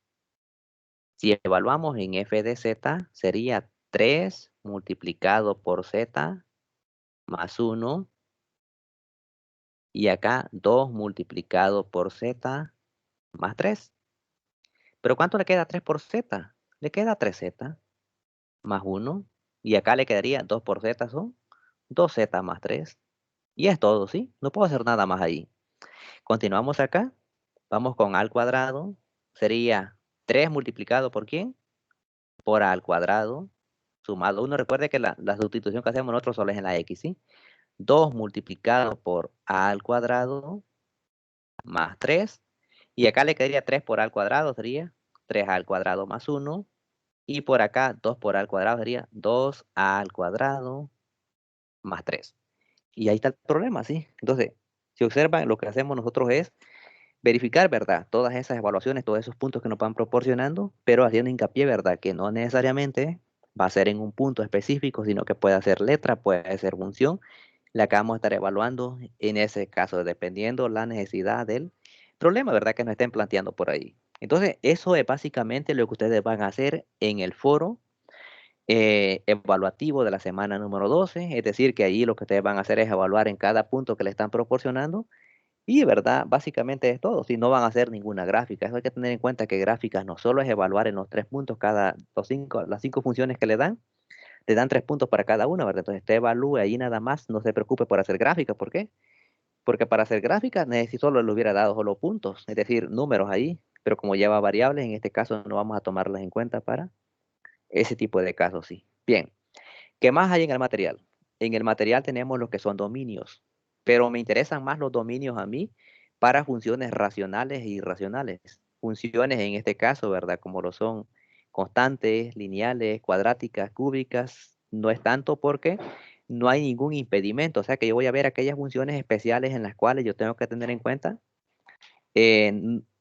Si evaluamos en f de z, sería 3 multiplicado por z más 1. Y acá 2 multiplicado por z más 3. ¿Pero cuánto le queda a 3 por z? Le queda 3z más 1. Y acá le quedaría 2 por z son 2z más 3. Y es todo, ¿sí? No puedo hacer nada más ahí. Continuamos acá. Vamos con a al cuadrado. Sería 3 multiplicado por ¿quién? Por a al cuadrado. Sumado 1. Recuerde que la sustitución que hacemos nosotros solo es en la x, ¿sí? 2 multiplicado por a al cuadrado más 3. Y acá le quedaría 3 por a al cuadrado. Sería 3a al cuadrado más 1. Y por acá 2 por a al cuadrado sería 2a al cuadrado más 3. Y ahí está el problema, ¿sí? Entonces, si observan, lo que hacemos nosotros es verificar, ¿verdad? Todas esas evaluaciones, todos esos puntos que nos van proporcionando, pero haciendo hincapié, ¿verdad? Que no necesariamente va a ser en un punto específico, sino que puede ser letra, puede ser función, la que vamos a estar evaluando en ese caso, dependiendo la necesidad del problema, ¿verdad? Que nos estén planteando por ahí. Entonces, eso es básicamente lo que ustedes van a hacer en el foro evaluativo de la semana número 12, es decir, que allí lo que ustedes van a hacer es evaluar en cada punto que le están proporcionando y, ¿verdad? Básicamente es todo, si no van a hacer ninguna gráfica. Eso hay que tener en cuenta que gráficas no solo es evaluar en los 3 puntos las 5 funciones que le dan 3 puntos para cada una, ¿verdad? Entonces usted evalúe ahí nada más, no se preocupe por hacer gráficas, ¿por qué? Porque para hacer gráficas necesito solo le hubiera dado solo puntos, es decir, números ahí, pero como lleva variables, en este caso no vamos a tomarlas en cuenta para ese tipo de casos, sí. Bien. ¿Qué más hay en el material? En el material tenemos lo que son dominios, pero me interesan más los dominios a mí para funciones racionales e irracionales. Funciones en este caso, ¿verdad? Como lo son constantes, lineales, cuadráticas, cúbicas No es tanto porque no hay ningún impedimento. O sea que yo voy a ver aquellas funciones especiales en las cuales yo tengo que tener en cuenta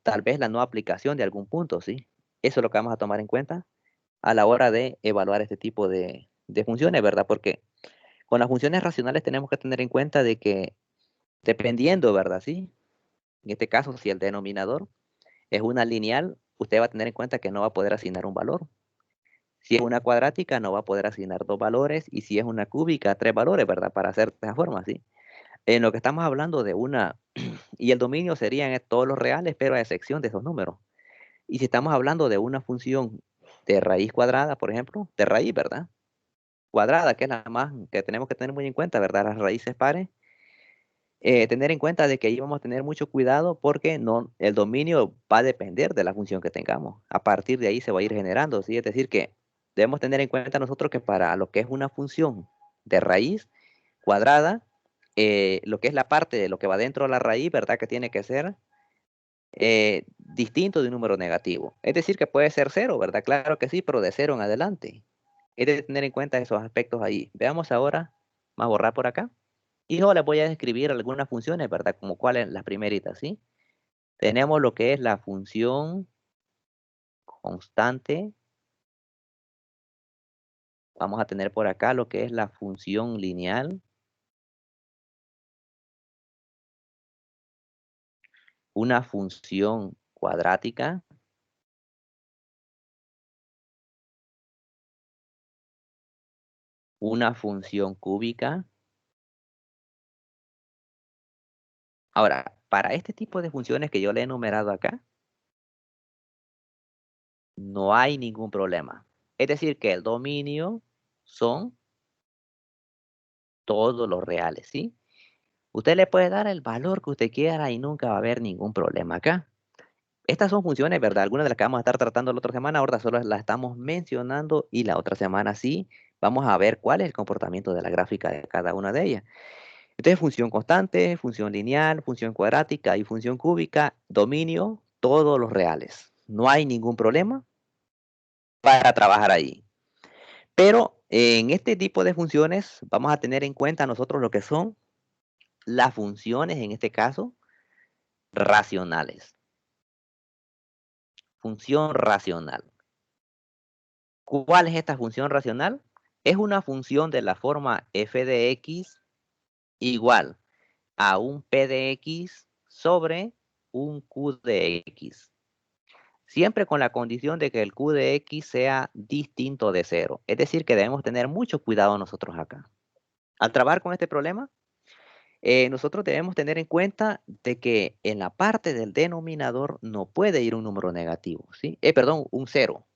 tal vez la no aplicación de algún punto, ¿sí? Eso es lo que vamos a tomar en cuenta a la hora de evaluar este tipo de funciones, ¿verdad? Porque con las funciones racionales tenemos que tener en cuenta de que dependiendo, ¿verdad? Sí. En este caso, si el denominador es una lineal, usted va a tener en cuenta que no va a poder asignar un valor. Si es una cuadrática, no va a poder asignar dos valores. Y si es una cúbica, tres valores, ¿verdad? Para hacer de esa forma, ¿sí? En lo que estamos hablando de una, y el dominio serían todos los reales, pero a excepción de esos números. Y si estamos hablando de una función de raíz cuadrada, por ejemplo, de raíz, ¿verdad? Cuadrada, que es la más que tenemos que tener muy en cuenta, ¿verdad? Las raíces pares. Tener en cuenta de que ahí vamos a tener mucho cuidado porque no, el dominio va a depender de la función que tengamos. A partir de ahí se va a ir generando, ¿sí? Es decir, que debemos tener en cuenta nosotros que para lo que es una función de raíz cuadrada, lo que es la parte de lo que va dentro de la raíz, ¿verdad? Que tiene que ser distinto de un número negativo. Es decir, que puede ser cero, ¿verdad? Claro que sí, pero de cero en adelante. Es de tener en cuenta esos aspectos ahí. Veamos ahora, vamos a borrar por acá. Y yo les voy a describir algunas funciones, ¿verdad? Como cuáles las primeritas, ¿sí? Tenemos lo que es la función constante. Vamos a tener por acá lo que es la función lineal. Una función cuadrática. Una función cúbica. Ahora, para este tipo de funciones que yo le he enumerado acá, no hay ningún problema. Es decir, que el dominio son todos los reales, ¿sí? Usted le puede dar el valor que usted quiera y nunca va a haber ningún problema acá. Estas son funciones, ¿verdad? Algunas de las que vamos a estar tratando la otra semana, ahora solo las estamos mencionando y la otra semana sí vamos a ver cuál es el comportamiento de la gráfica de cada una de ellas. Entonces, función constante, función lineal, función cuadrática y función cúbica, dominio, todos los reales. No hay ningún problema para trabajar ahí. Pero en este tipo de funciones vamos a tener en cuenta nosotros lo que son las funciones, en este caso, racionales. Función racional. ¿Cuál es esta función racional? Es una función de la forma f de x igual a un p de x sobre un q de x. Siempre con la condición de que el q de x sea distinto de cero. Es decir, que debemos tener mucho cuidado nosotros acá. Al trabajar con este problema, nosotros debemos tener en cuenta de que en la parte del denominador no puede ir un número negativo, ¿sí? Perdón, un cero.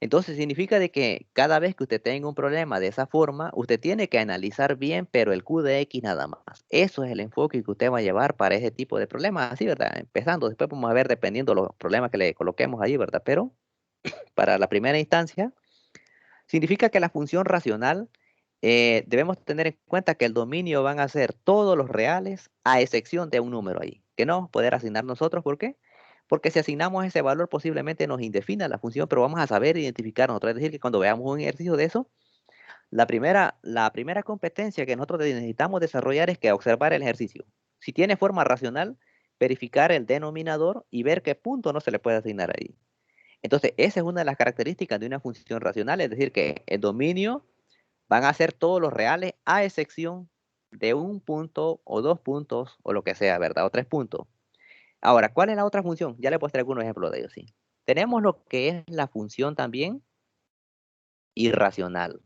Entonces significa de que cada vez que usted tenga un problema de esa forma, usted tiene que analizar bien, pero el Q de X nada más. Eso es el enfoque que usted va a llevar para ese tipo de problemas, así, ¿verdad? Empezando, después vamos a ver dependiendo de los problemas que le coloquemos ahí, ¿verdad? Pero para la primera instancia, significa que la función racional debemos tener en cuenta que el dominio van a ser todos los reales a excepción de un número ahí, que no vamos a poder asignar nosotros. ¿Por qué? Porque si asignamos ese valor posiblemente nos indefina la función, pero vamos a saber identificar nosotros. Es decir, que cuando veamos un ejercicio de eso, la primera competencia que nosotros necesitamos desarrollar es que observar el ejercicio. Si tiene forma racional, verificar el denominador y ver qué punto no se le puede asignar ahí. Entonces, esa es una de las características de una función racional, es decir, que el dominio van a ser todos los reales a excepción de un punto o dos puntos o lo que sea, ¿verdad? O tres puntos. Ahora, ¿cuál es la otra función? Ya le puedo traer algunos ejemplos de ellos, sí. Tenemos lo que es la función también irracional,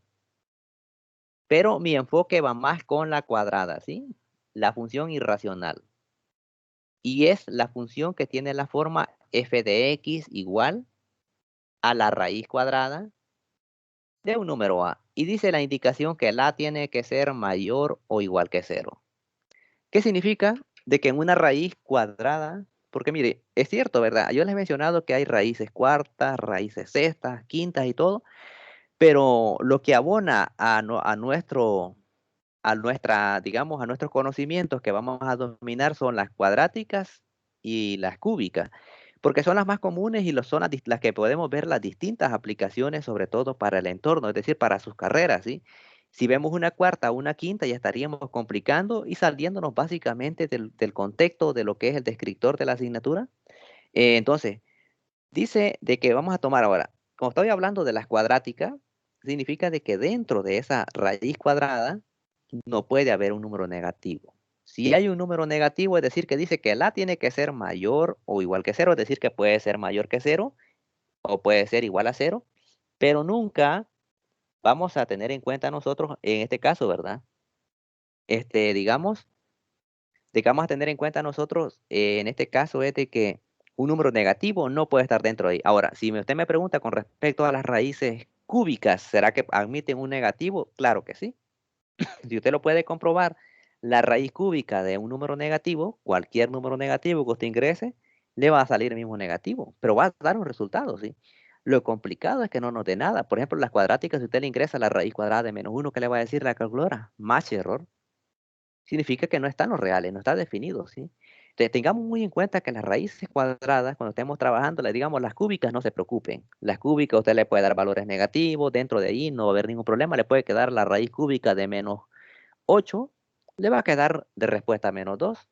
pero mi enfoque va más con la cuadrada, ¿sí? La función irracional. Y es la función que tiene la forma f de x igual a la raíz cuadrada de un número a. Y dice la indicación que la tiene que ser mayor o igual que cero. ¿Qué significa? De que en una raíz cuadrada, porque mire, es cierto, ¿verdad? Yo les he mencionado que hay raíces cuartas, raíces sextas, quintas y todo, pero lo que abona a nuestro, digamos, a nuestros conocimientos que vamos a dominar son las cuadráticas y las cúbicas. porque son las más comunes y son las que podemos ver las distintas aplicaciones, sobre todo para el entorno, es decir, para sus carreras, ¿sí? Si vemos una cuarta o una quinta, ya estaríamos complicando y saliéndonos básicamente del contexto de lo que es el descriptor de la asignatura. Entonces, dice de que vamos a tomar ahora, como estoy hablando de las cuadráticas, significa de que dentro de esa raíz cuadrada no puede haber un número negativo. Si hay un número negativo, es decir, que dice que la tiene que ser mayor o igual que cero, es decir, que puede ser mayor que cero o puede ser igual a cero, pero nunca vamos a tener en cuenta nosotros, en este caso, ¿verdad? Digamos, de que vamos a tener en cuenta nosotros, en este caso, es de que un número negativo no puede estar dentro de ahí. Ahora, si usted me pregunta con respecto a las raíces cúbicas, ¿será que admiten un negativo? Claro que sí. Si usted lo puede comprobar, la raíz cúbica de un número negativo, cualquier número negativo que usted ingrese, le va a salir el mismo negativo, pero va a dar un resultado, ¿sí? Lo complicado es que no nos dé nada. Por ejemplo, las cuadráticas, si usted le ingresa la raíz cuadrada de -1, ¿qué le va a decir la calculadora? Más error. Significa que no están los reales, no está definido, ¿sí? Entonces, tengamos muy en cuenta que las raíces cuadradas, cuando estemos trabajando, digamos, las cúbicas, no se preocupen. Las cúbicas usted le puede dar valores negativos, dentro de ahí no va a haber ningún problema, le puede quedar la raíz cúbica de -8, le va a quedar de respuesta -2.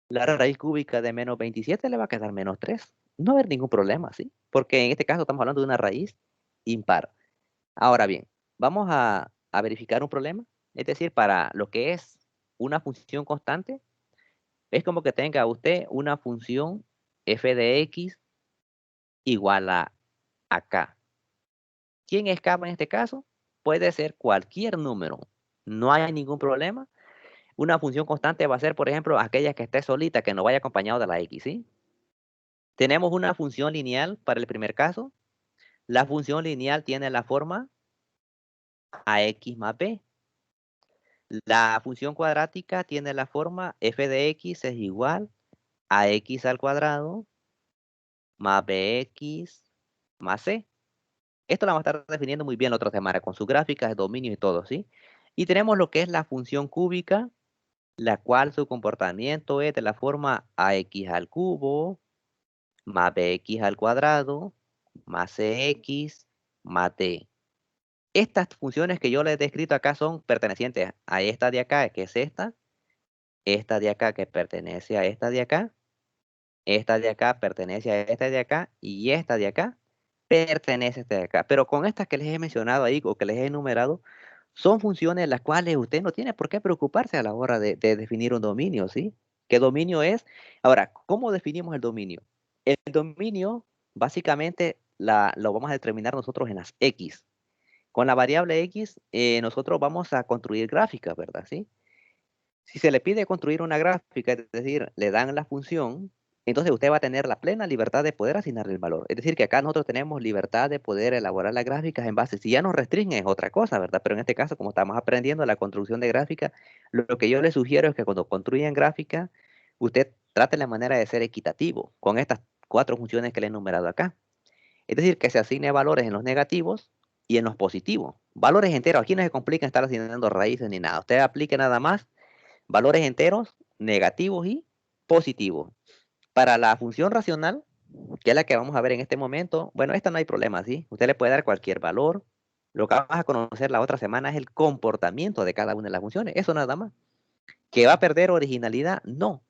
La raíz cúbica de -27 le va a quedar -3. No va a haber ningún problema, ¿sí? Porque en este caso estamos hablando de una raíz impar. Ahora bien, vamos a verificar un problema. Es decir, para lo que es una función constante, es como que tenga usted una función f de x igual a k. ¿Quién es k en este caso? Puede ser cualquier número. No hay ningún problema. Una función constante va a ser, por ejemplo, aquella que esté solita, que no vaya acompañado de la x, ¿sí? Tenemos una función lineal para el primer caso. La función lineal tiene la forma ax más b. La función cuadrática tiene la forma f de x es igual a x al cuadrado más bx más c. Esto lo vamos a estar definiendo muy bien la otra semana con sus gráficas, dominio y todo, ¿sí? Y tenemos lo que es la función cúbica, la cual su comportamiento es de la forma ax al cubo más bx al cuadrado más cx más d. Estas funciones que yo les he descrito acá son pertenecientes a esta de acá, que es esta de acá que pertenece a esta de acá pertenece a esta de acá y esta de acá pertenece a esta de acá. Pero con estas que les he mencionado ahí o que les he enumerado, son funciones las cuales usted no tiene por qué preocuparse a la hora de definir un dominio, ¿sí? ¿Qué dominio es? Ahora, ¿cómo definimos el dominio? El dominio, básicamente, lo vamos a determinar nosotros en las X. Con la variable X, nosotros vamos a construir gráficas, ¿verdad? ¿Sí? Si se le pide construir una gráfica, es decir, le dan la función, entonces usted va a tener la plena libertad de poder asignarle el valor. Es decir, que acá nosotros tenemos libertad de poder elaborar las gráficas en base. Si ya nos restringen es otra cosa, ¿verdad? Pero en este caso, como estamos aprendiendo la construcción de gráfica, lo que yo le sugiero es que cuando construyan gráfica, usted trate la manera de ser equitativo con estas cuatro funciones que le he enumerado acá. Es decir, que se asigne valores en los negativos y en los positivos. Valores enteros. Aquí no se complica estar asignando raíces ni nada. Usted aplique nada más valores enteros, negativos y positivos. Para la función racional, que es la que vamos a ver en este momento, bueno, esta no hay problema, ¿sí? Usted le puede dar cualquier valor. Lo que vamos a conocer la otra semana es el comportamiento de cada una de las funciones. Eso nada más. ¿Que va a perder originalidad? No.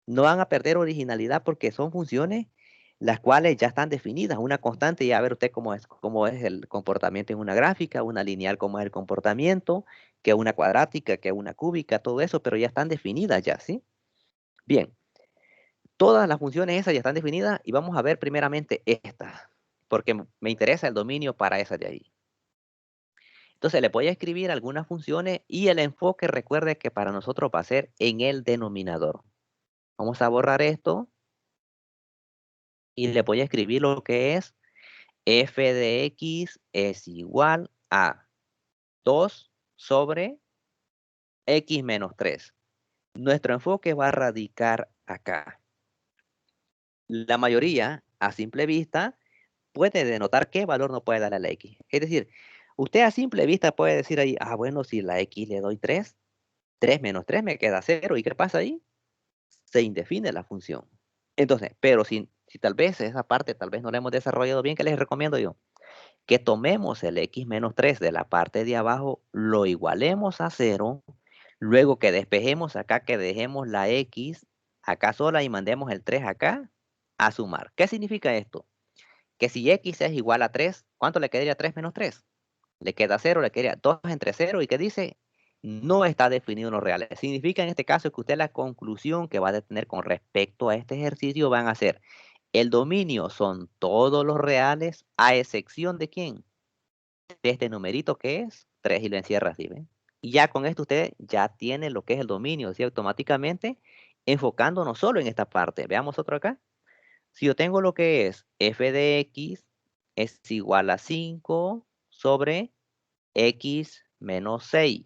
No van a perder originalidad porque son funciones las cuales ya están definidas. Una constante, ya ver usted cómo es el comportamiento en una gráfica, una lineal, cómo es el comportamiento, que una cuadrática, que una cúbica, todo eso, pero ya están definidas ya, ¿sí? Bien, todas las funciones esas ya están definidas y vamos a ver primeramente esta, porque me interesa el dominio para esa de ahí. Entonces le voy a escribir algunas funciones y el enfoque, recuerde que para nosotros va a ser en el denominador. Vamos a borrar esto y le voy a escribir lo que es f de x es igual a 2 sobre x menos 3. Nuestro enfoque va a radicar acá. La mayoría, a simple vista, puede denotar qué valor no puede dar a la x. Es decir, usted a simple vista puede decir ahí, ah, bueno, si la x le doy 3, 3 menos 3 me queda 0. ¿Y qué pasa ahí? Se indefine la función. Entonces, pero si Si tal vez esa parte tal vez no la hemos desarrollado bien, ¿qué les recomiendo yo? Que tomemos el x menos 3 de la parte de abajo, lo igualemos a 0, luego que despejemos acá, que dejemos la x acá sola y mandemos el 3 acá a sumar. ¿Qué significa esto? Que si x es igual a 3, ¿cuánto le quedaría 3 menos 3? Le queda 0, le quedaría 2 entre 0 y ¿qué dice? No está definido en los reales. Significa en este caso que usted la conclusión que va a tener con respecto a este ejercicio van a ser el dominio son todos los reales a excepción de ¿quién? De este numerito que es 3 y lo encierra así, ¿ven? Y ya con esto usted ya tiene lo que es el dominio, ¿sí? Automáticamente enfocándonos solo en esta parte. Veamos otro acá. Si yo tengo lo que es f de x es igual a 5 sobre x menos 6.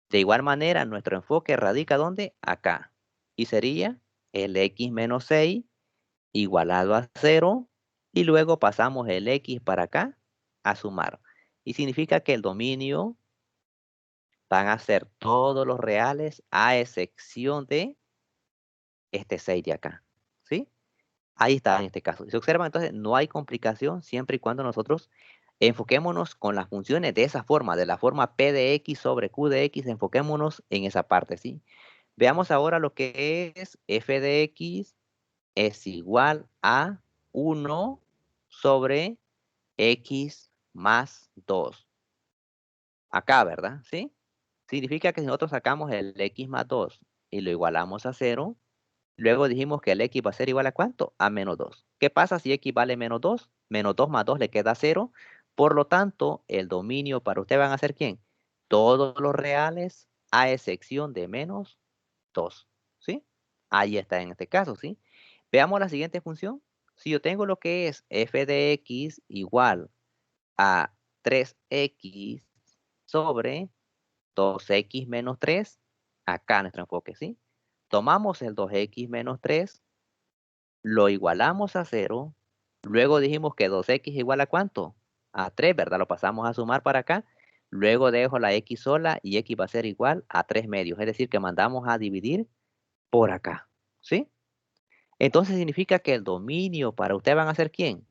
De igual manera, nuestro enfoque radica ¿dónde? Acá. Y sería el x menos 6 igualado a 0. Y luego pasamos el x para acá a sumar. Y significa que el dominio van a ser todos los reales a excepción de este 6 de acá. ¿Sí? Ahí está en este caso. Si se observa, entonces no hay complicación siempre y cuando nosotros enfoquémonos con las funciones de esa forma, de la forma P de X sobre Q de X, enfoquémonos en esa parte, ¿sí? Veamos ahora lo que es F de X es igual a 1 sobre X más 2. Acá, ¿verdad? ¿Sí? Significa que si nosotros sacamos el X más 2 y lo igualamos a 0, luego dijimos que el x va a ser igual a ¿cuánto? A menos 2. ¿Qué pasa si x vale menos 2? Menos 2 más 2 le queda 0. Por lo tanto, el dominio para usted van a ser ¿quién? Todos los reales a excepción de menos 2. ¿Sí? Ahí está en este caso, ¿sí? Veamos la siguiente función. Si yo tengo lo que es f de x igual a 3x sobre 2x menos 3, acá nuestro enfoque, ¿sí? Tomamos el 2x menos 3, lo igualamos a 0, luego dijimos que 2x igual a ¿cuánto? A 3, ¿verdad? Lo pasamos a sumar para acá, luego dejo la x sola y x va a ser igual a 3 medios, es decir, que mandamos a dividir por acá, ¿sí? Entonces significa que el dominio para usted van a ser ¿quién?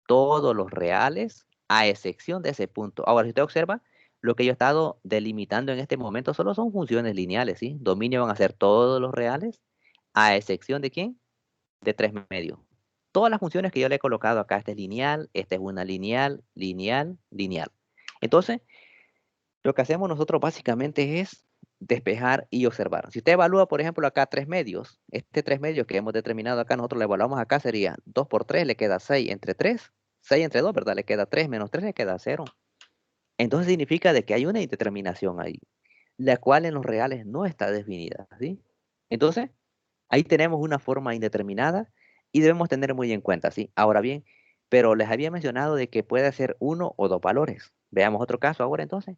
Todos los reales a excepción de ese punto. Ahora, si usted observa, lo que yo he estado delimitando en este momento solo son funciones lineales, ¿sí? Dominio van a ser todos los reales a excepción de ¿quién? De 3 medios. Todas las funciones que yo le he colocado acá, este es lineal, esta es una lineal, lineal, lineal. Entonces, lo que hacemos nosotros básicamente es despejar y observar. Si usted evalúa, por ejemplo, acá 3 medios, este 3 medios que hemos determinado acá, nosotros lo evaluamos acá, sería 2 por 3, le queda 6 entre 3, 6 entre 2, ¿verdad? Le queda 3, menos 3 le queda 0. Entonces significa de que hay una indeterminación ahí, la cual en los reales no está definida, ¿sí? Entonces, ahí tenemos una forma indeterminada y debemos tener muy en cuenta, ¿sí? Ahora bien, pero les había mencionado de que puede ser uno o dos valores. Veamos otro caso ahora entonces.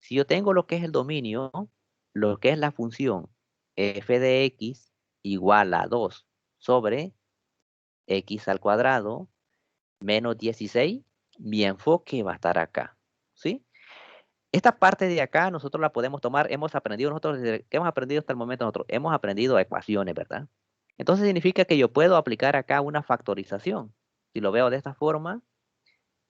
Si yo tengo lo que es el dominio, lo que es la función f de x igual a 2 sobre x al cuadrado menos 16, mi enfoque va a estar acá, ¿sí? Esta parte de acá nosotros la podemos tomar, hemos aprendido nosotros, ¿qué hemos aprendido hasta el momento nosotros? Hemos aprendido ecuaciones, ¿verdad? Entonces significa que yo puedo aplicar acá una factorización. Si lo veo de esta forma,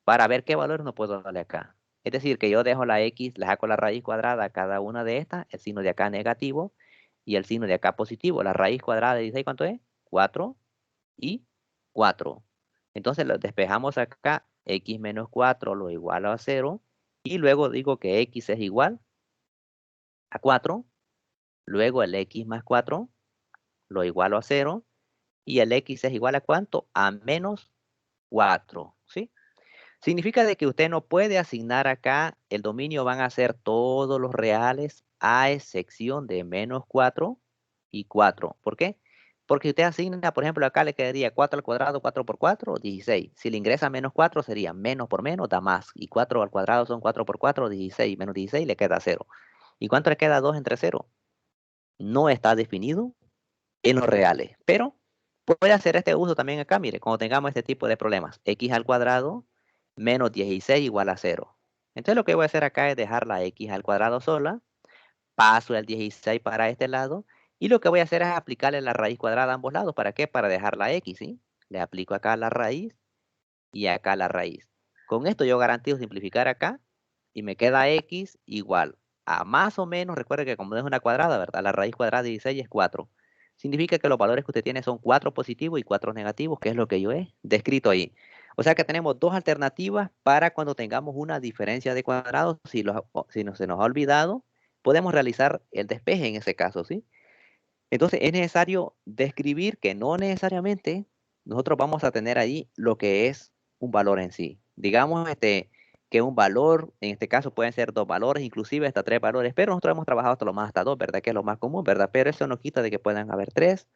para ver qué valor no puedo darle acá. Es decir, que yo dejo la x, le saco la raíz cuadrada a cada una de estas, el signo de acá negativo y el signo de acá positivo. La raíz cuadrada de 16, ¿cuánto es? 4 y 4. Entonces lo despejamos acá, x menos 4 lo igualo a 0 y luego digo que x es igual a 4, luego el x más 4 lo igualo a 0 y el x es igual a ¿cuánto? A menos 4, ¿sí? Significa de que usted no puede asignar acá, el dominio van a ser todos los reales a excepción de menos 4 y 4. ¿Por qué? Porque si usted asigna, por ejemplo, acá le quedaría 4 al cuadrado, 4 por 4, 16. Si le ingresa menos 4 sería menos por menos, da más. Y 4 al cuadrado son 4 por 4, 16. Menos 16 le queda 0. ¿Y cuánto le queda 2 entre 0? No está definido en los reales. Pero puede hacer este uso también acá, mire, cuando tengamos este tipo de problemas. X al cuadrado menos 16 igual a 0. Entonces lo que voy a hacer acá es dejar la x al cuadrado sola, paso el 16 para este lado, y lo que voy a hacer es aplicarle la raíz cuadrada a ambos lados. ¿Para qué? Para dejar la x, ¿sí? Le aplico acá la raíz y acá la raíz. Con esto yo garantizo simplificar acá y me queda x igual a más o menos, recuerde que como es una cuadrada, ¿verdad? La raíz cuadrada de 16 es 4. Significa que los valores que usted tiene son 4 positivos y 4 negativos, que es lo que yo he descrito ahí. O sea que tenemos dos alternativas para cuando tengamos una diferencia de cuadrados. Si no se nos ha olvidado, podemos realizar el despeje en ese caso, ¿sí? Entonces es necesario describir que no necesariamente nosotros vamos a tener ahí lo que es un valor en sí. Digamos que un valor, en este caso pueden ser dos valores, inclusive hasta tres valores, pero nosotros hemos trabajado hasta lo más hasta dos, ¿verdad? Que es lo más común, ¿verdad? Pero eso no quita de que puedan haber tres,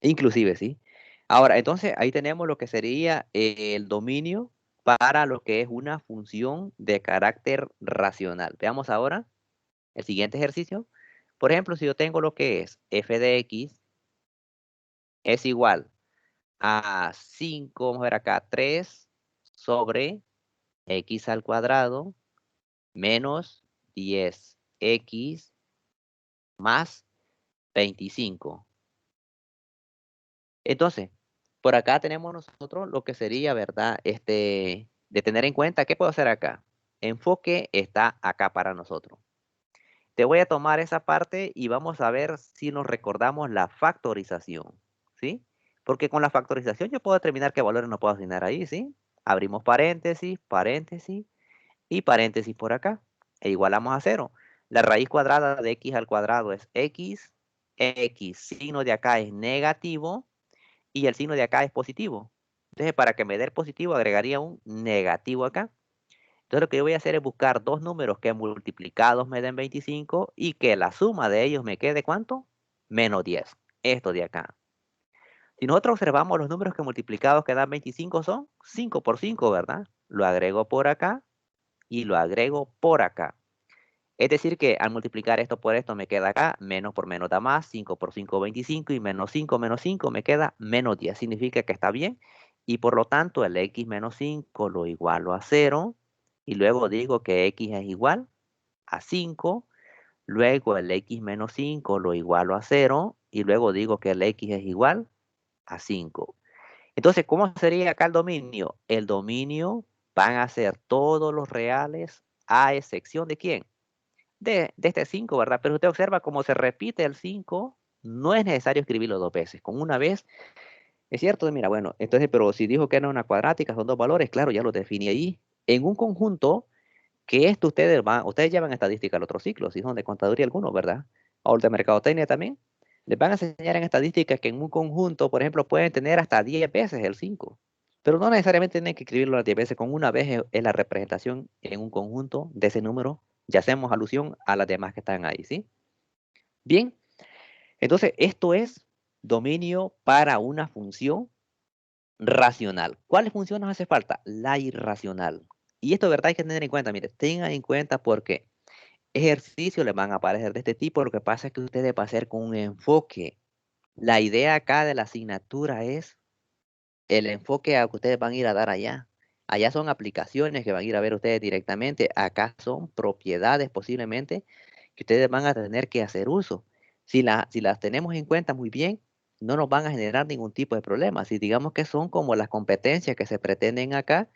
inclusive, ¿sí? Ahora, entonces ahí tenemos lo que sería el dominio para lo que es una función de carácter racional. Veamos ahora el siguiente ejercicio. Por ejemplo, si yo tengo lo que es f de x es igual a 5, vamos a ver acá, 3 sobre x al cuadrado menos 10x más 25. Entonces, por acá tenemos nosotros lo que sería, ¿verdad? De tener en cuenta, ¿qué puedo hacer acá? Enfoque está acá para nosotros. Te voy a tomar esa parte y vamos a ver si nos recordamos la factorización, ¿sí? Porque con la factorización yo puedo determinar qué valores no puedo asignar ahí, ¿sí? Abrimos paréntesis, paréntesis y paréntesis por acá. E igualamos a 0. La raíz cuadrada de x al cuadrado es x. X, signo de acá es negativo y el signo de acá es positivo. Entonces, para que me dé el positivo, agregaría un negativo acá. Entonces lo que yo voy a hacer es buscar dos números que multiplicados me den 25 y que la suma de ellos me quede ¿cuánto? Menos 10. Esto de acá. Si nosotros observamos los números que multiplicados que dan 25 son 5 por 5, ¿verdad? Lo agrego por acá y lo agrego por acá. Es decir que al multiplicar esto por esto me queda acá, menos por menos da más, 5 por 5, 25 y menos 5 me queda menos 10. Significa que está bien y por lo tanto el x menos 5 lo igualo a 0 y luego digo que x es igual a 5, luego el x menos 5 lo igualo a 0 y luego digo que el x es igual a 5. Entonces, ¿cómo sería acá el dominio? El dominio van a ser todos los reales a excepción de ¿quién? De este 5, ¿verdad? Pero usted observa cómo se repite el 5, no es necesario escribirlo dos veces. Con una vez, es cierto, mira, bueno, entonces, pero si dijo que era una cuadrática, son dos valores, claro, ya lo definí ahí. En un conjunto, que esto ustedes llevan estadística al otro ciclo, si son de contaduría algunos, ¿verdad? O de mercadotecnia también. Les van a enseñar en estadística que en un conjunto, por ejemplo, pueden tener hasta 10 veces el 5. Pero no necesariamente tienen que escribirlo las 10 veces. Con una vez es la representación en un conjunto de ese número. Ya hacemos alusión a las demás que están ahí, ¿sí? Bien, entonces esto es dominio para una función racional. ¿Cuáles funciones hace falta? La irracional. Y esto, ¿verdad? Hay que tener en cuenta, mire, tengan en cuenta porque ejercicios les van a aparecer de este tipo. Lo que pasa es que ustedes va a hacer con un enfoque. La idea acá de la asignatura es el enfoque a que ustedes van a ir a dar allá. Allá son aplicaciones que van a ir a ver ustedes directamente. Acá son propiedades posiblemente que ustedes van a tener que hacer uso. Si las tenemos en cuenta muy bien, no nos van a generar ningún tipo de problema. Si digamos que son como las competencias que se pretenden acá,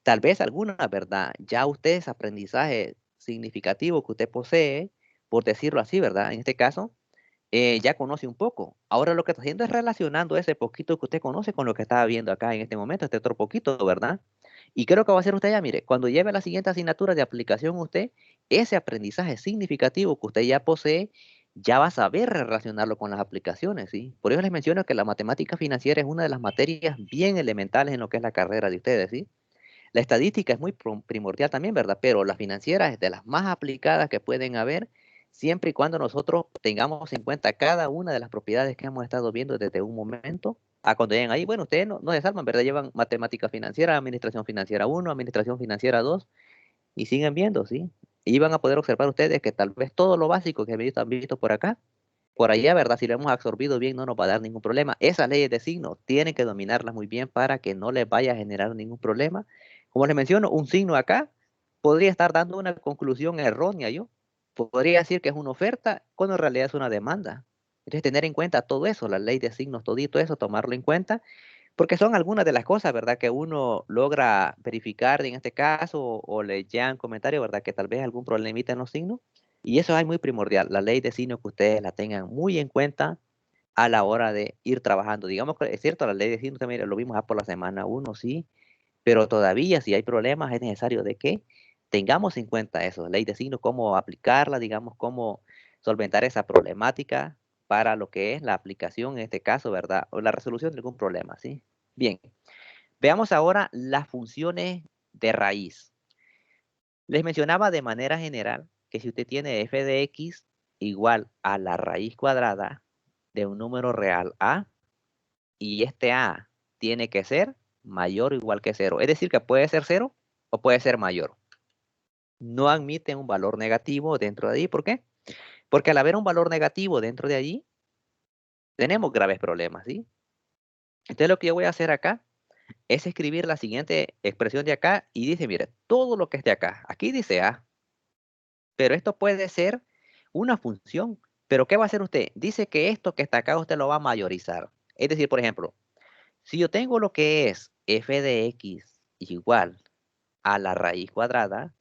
tal vez alguna, ¿verdad? Ya usted ese aprendizaje significativo que usted posee, por decirlo así, ¿verdad? En este caso, ya conoce un poco. Ahora lo que está haciendo es relacionando ese poquito que usted conoce con lo que está viendo acá en este momento, este otro poquito, ¿verdad? Y creo que va a hacer usted ya, mire, cuando lleve la siguiente asignatura de aplicación usted, ese aprendizaje significativo que usted ya posee, ya va a saber relacionarlo con las aplicaciones, ¿sí? Por eso les menciono que la matemática financiera es una de las materias bien elementales en lo que es la carrera de ustedes, ¿sí? La estadística es muy primordial también, ¿verdad? Pero la financiera es de las más aplicadas que pueden haber, siempre y cuando nosotros tengamos en cuenta cada una de las propiedades que hemos estado viendo desde un momento a cuando lleguen ahí. Bueno, ustedes no se salvan, ¿verdad? Llevan matemática financiera, administración financiera 1, administración financiera 2 y siguen viendo, ¿sí? Y van a poder observar ustedes que tal vez todo lo básico que han visto por acá, por allá, ¿verdad? Si lo hemos absorbido bien, no nos va a dar ningún problema. Esas leyes de signos tienen que dominarlas muy bien para que no les vaya a generar ningún problema. Como les menciono, un signo acá podría estar dando una conclusión errónea, yo. Podría decir que es una oferta cuando en realidad es una demanda. Entonces, tener en cuenta todo eso, la ley de signos, todito eso, tomarlo en cuenta, Porque son algunas de las cosas, ¿verdad? Que uno logra verificar en este caso o le llegan comentarios, ¿verdad? Que tal vez algún problemita en los signos. Y eso es muy primordial. La ley de signos que ustedes la tengan muy en cuenta a la hora de ir trabajando. Digamos que es cierto, la ley de signos también lo vimos por la semana uno, sí. Pero todavía si hay problemas es necesario de que tengamos en cuenta eso. Ley de signos, cómo aplicarla, digamos, cómo solventar esa problemática para lo que es la aplicación en este caso, ¿verdad? O la resolución de algún problema, ¿sí? Bien, veamos ahora las funciones de raíz. Les mencionaba de manera general que si usted tiene f de x igual a la raíz cuadrada de un número real a, y este a tiene que ser mayor o igual que cero. Es decir, que puede ser cero o puede ser mayor. No admite un valor negativo dentro de ahí. ¿Por qué? Porque al haber un valor negativo dentro de allí, tenemos graves problemas, ¿sí? Entonces lo que yo voy a hacer acá es escribir la siguiente expresión de acá y dice, mire, todo lo que esté acá. Aquí dice A, pero esto puede ser una función. ¿Pero qué va a hacer usted? Dice que esto que está acá usted lo va a mayorizar. Es decir, por ejemplo, si yo tengo lo que es f de x igual a la raíz cuadrada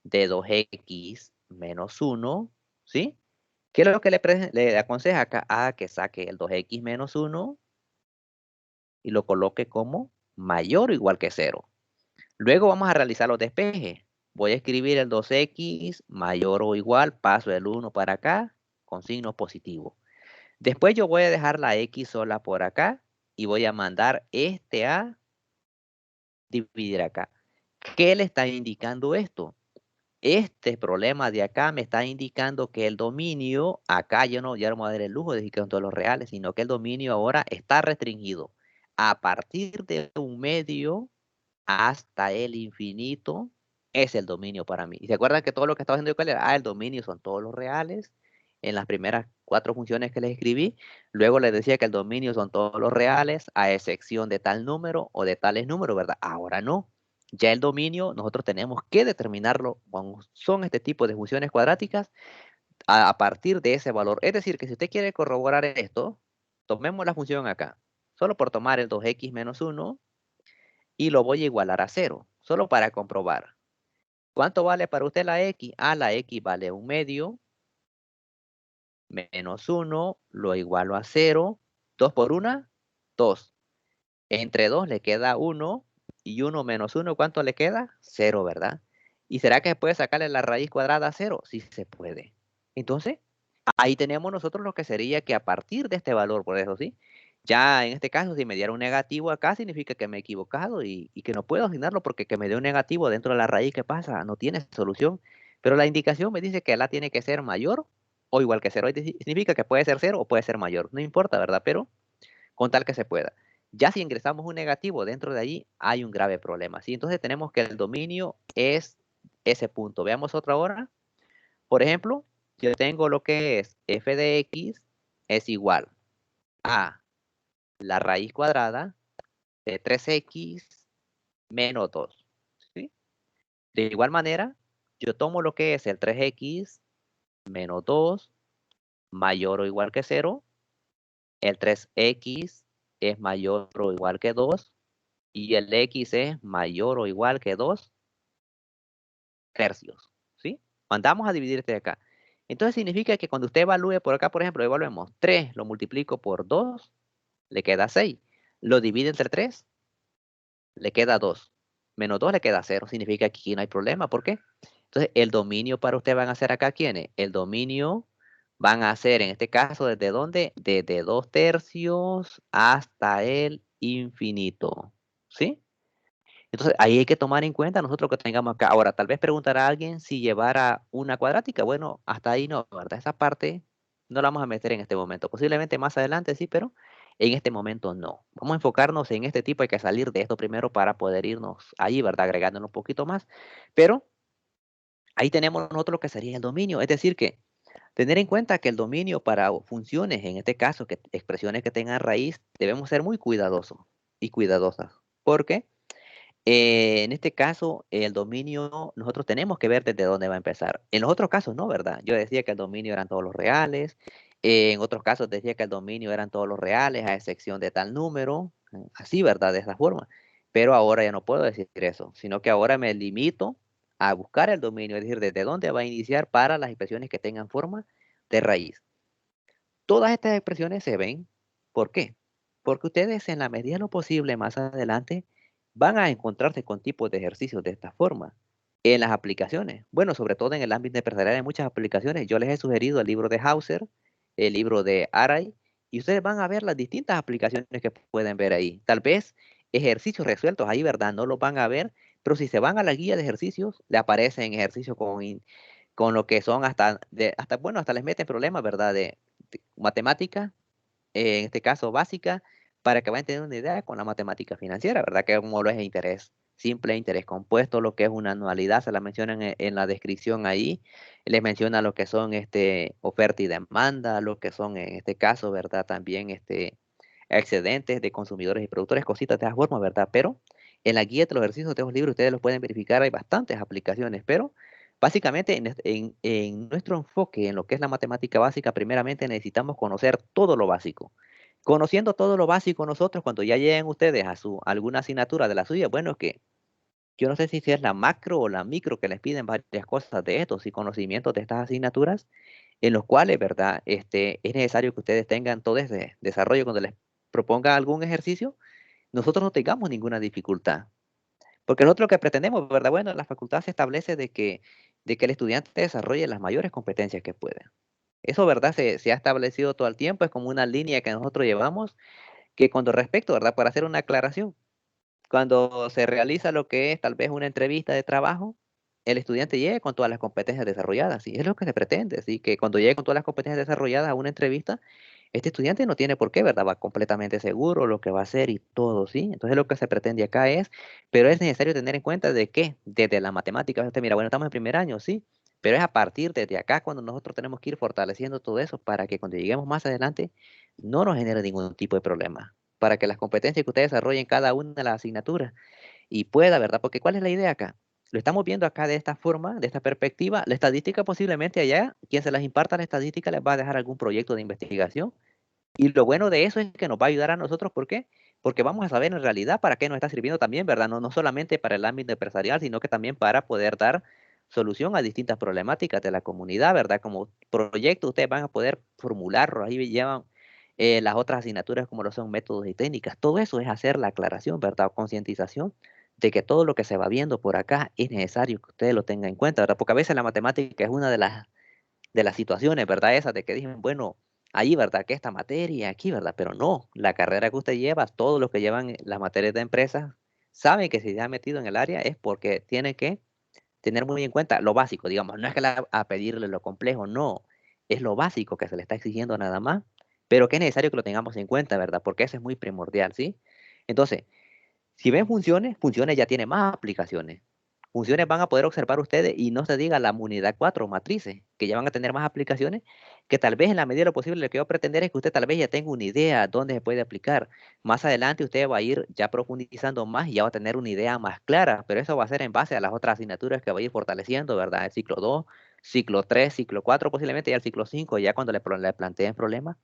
de 2x menos 1, ¿sí? ¿Qué es lo que le aconseja acá? A que saque el 2x menos 1 y lo coloque como mayor o igual que 0. Luego vamos a realizar los despejes. Voy a escribir el 2x mayor o igual, paso el 1 para acá con signo positivo. Después yo voy a dejar la x sola por acá y voy a mandar este a dividir acá. ¿Qué le está indicando esto? Este problema de acá me está indicando que el dominio, acá yo no, ya no me voy a dar el lujo de decir que son todos los reales, sino que el dominio ahora está restringido a partir de un medio hasta el infinito, es el dominio para mí. ¿Y se acuerdan que todo lo que estaba haciendo yo cuál era? El dominio son todos los reales en las primeras 4 funciones que les escribí. Luego les decía que el dominio son todos los reales a excepción de tal número o de tales números, ¿verdad? Ahora no. Ya el dominio nosotros tenemos que determinarlo cuando son este tipo de funciones cuadráticas a partir de ese valor. Es decir, que si usted quiere corroborar esto, tomemos la función acá. Solo por tomar el 2x menos 1 y lo voy a igualar a 0, solo para comprobar. ¿Cuánto vale para usted la x? Ah, la x vale 1 medio menos 1, lo igualo a 0. 2 por 1, 2. Entre 2 le queda 1 y 1 menos 1, ¿cuánto le queda? 0, ¿verdad? ¿Y será que se puede sacarle la raíz cuadrada a 0? Sí se puede. Entonces, ahí tenemos nosotros lo que sería que a partir de este valor, por eso sí, ya en este caso, si me diera un negativo acá, significa que me he equivocado y que no puedo asignarlo porque que me dé un negativo dentro de la raíz, ¿qué pasa? No tiene solución. Pero la indicación me dice que la tiene que ser mayor o igual que cero. Significa que puede ser cero o puede ser mayor. No importa, ¿verdad? Pero con tal que se pueda. Ya si ingresamos un negativo dentro de allí, hay un grave problema, ¿sí? Entonces tenemos que el dominio es ese punto. Veamos otra hora. Por ejemplo, yo tengo lo que es f de x es igual a la raíz cuadrada de 3x menos 2. ¿Sí? De igual manera, yo tomo lo que es el 3x menos 2 mayor o igual que 0. El 3x es mayor o igual que 2. Y el x es mayor o igual que 2 tercios. ¿Sí? Mandamos a dividir este de acá. Entonces significa que cuando usted evalúe por acá, por ejemplo, evaluemos 3, lo multiplico por 2, le queda 6. Lo divide entre 3, le queda 2. Menos 2 le queda 0. Significa que aquí no hay problema. ¿Por qué? Entonces, el dominio para usted van a ser acá, ¿quiénes? El dominio van a ser, en este caso, ¿desde dónde? Desde 2 tercios hasta el infinito. ¿Sí? Entonces, ahí hay que tomar en cuenta nosotros que tengamos acá. Ahora, tal vez preguntará a alguien si llevara una cuadrática. Bueno, hasta ahí no, ¿verdad? Esa parte no la vamos a meter en este momento. Posiblemente más adelante sí, pero en este momento no. Vamos a enfocarnos en este tipo. Hay que salir de esto primero para poder irnos ahí, ¿verdad? Agregándonos un poquito más. Pero ahí tenemos nosotros lo que sería el dominio. Es decir, que tener en cuenta que el dominio para funciones, en este caso, que expresiones que tengan raíz, debemos ser muy cuidadosos y cuidadosas. ¿Por qué? En este caso, el dominio, nosotros tenemos que ver desde dónde va a empezar. En los otros casos no, ¿verdad? Yo decía que el dominio eran todos los reales. En otros casos decía que el dominio eran todos los reales, a excepción de tal número. así, ¿verdad? De esa forma. Pero ahora ya no puedo decir eso, sino que ahora me limito a buscar el dominio, es decir, desde dónde va a iniciar para las expresiones que tengan forma de raíz. Todas estas expresiones se ven. ¿Por qué? Porque ustedes en la medida de lo posible más adelante van a encontrarse con tipos de ejercicios de esta forma en las aplicaciones. Bueno, sobre todo en el ámbito empresarial hay muchas aplicaciones. Yo les he sugerido el libro de Hauser, el libro de Arai, y ustedes van a ver las distintas aplicaciones que pueden ver ahí. Tal vez ejercicios resueltos ahí, ¿verdad? No los van a ver, pero si se van a la guía de ejercicios, le aparecen ejercicios con lo que son bueno, hasta les meten problemas, ¿verdad? De matemática, en este caso básica, para que vayan teniendo una idea con la matemática financiera, ¿verdad? Que como lo es interés simple, interés compuesto, lo que es una anualidad, se la mencionan en la descripción ahí, les menciona lo que son oferta y demanda, lo que son en este caso, ¿verdad? También excedentes de consumidores y productores, cositas de esa forma, ¿verdad? Pero en la guía de los ejercicios de los libros ustedes los pueden verificar, hay bastantes aplicaciones, pero básicamente en nuestro enfoque en lo que es la matemática básica, primeramente necesitamos conocer todo lo básico. Conociendo todo lo básico nosotros, cuando ya lleguen ustedes a alguna asignatura de la suya, bueno, que yo no sé si es la macro o la micro que les piden varias cosas de estos y conocimientos de estas asignaturas, en los cuales, ¿verdad? Es necesario que ustedes tengan todo ese desarrollo cuando les proponga algún ejercicio, nosotros no tengamos ninguna dificultad. Porque nosotros lo que pretendemos, ¿verdad? Bueno, la facultad se establece de que el estudiante desarrolle las mayores competencias que pueda. Eso, ¿verdad? Se ha establecido todo el tiempo, es como una línea que nosotros llevamos, que cuando respecto, ¿verdad? Para hacer una aclaración, cuando se realiza lo que es tal vez una entrevista de trabajo, el estudiante llegue con todas las competencias desarrolladas, y es lo que se pretende, así que cuando llegue con todas las competencias desarrolladas a una entrevista, este estudiante no tiene por qué, ¿verdad? Va completamente seguro lo que va a hacer y todo, ¿sí? Entonces lo que se pretende acá pero es necesario tener en cuenta de que desde la matemática, usted mira, bueno, estamos en primer año, sí, pero es a partir desde acá cuando nosotros tenemos que ir fortaleciendo todo eso para que cuando lleguemos más adelante no nos genere ningún tipo de problema, para que las competencias que usted desarrolle en cada una de las asignaturas y pueda, ¿verdad? Porque ¿cuál es la idea acá? Lo estamos viendo acá de esta forma, de esta perspectiva. La estadística posiblemente allá, quien se las imparta la estadística les va a dejar algún proyecto de investigación. Y lo bueno de eso es que nos va a ayudar a nosotros. ¿Por qué? Porque vamos a saber en realidad para qué nos está sirviendo también, ¿verdad? No, no solamente para el ámbito empresarial, sino que también para poder dar solución a distintas problemáticas de la comunidad, ¿verdad? Como proyecto, ustedes van a poder formularlo. Ahí llevan las otras asignaturas como lo son métodos y técnicas. Todo eso es hacer la aclaración, ¿verdad? Concientización de que todo lo que se va viendo por acá es necesario que ustedes lo tengan en cuenta, ¿verdad? Porque a veces la matemática es una de las situaciones, ¿verdad? Esas de que dicen, bueno, ahí, ¿verdad? Que esta materia, aquí, ¿verdad? Pero no, la carrera que usted lleva, todos los que llevan las materias de empresas, saben que si se ha metido en el área es porque tiene que tener muy en cuenta lo básico, digamos, no es que a pedirle lo complejo, no, es lo básico que se le está exigiendo nada más, pero que es necesario que lo tengamos en cuenta, ¿verdad? Porque eso es muy primordial, ¿sí? Entonces, si ven funciones, funciones ya tiene más aplicaciones. Funciones van a poder observar ustedes y no se diga la unidad 4 matrices, que ya van a tener más aplicaciones, que tal vez en la medida de lo posible lo que yo pretender es que usted tal vez ya tenga una idea dónde se puede aplicar. Más adelante usted va a ir ya profundizando más y ya va a tener una idea más clara, pero eso va a ser en base a las otras asignaturas que va a ir fortaleciendo, ¿verdad? El ciclo 2, ciclo 3, ciclo 4, posiblemente ya el ciclo 5, ya cuando le planteen problemas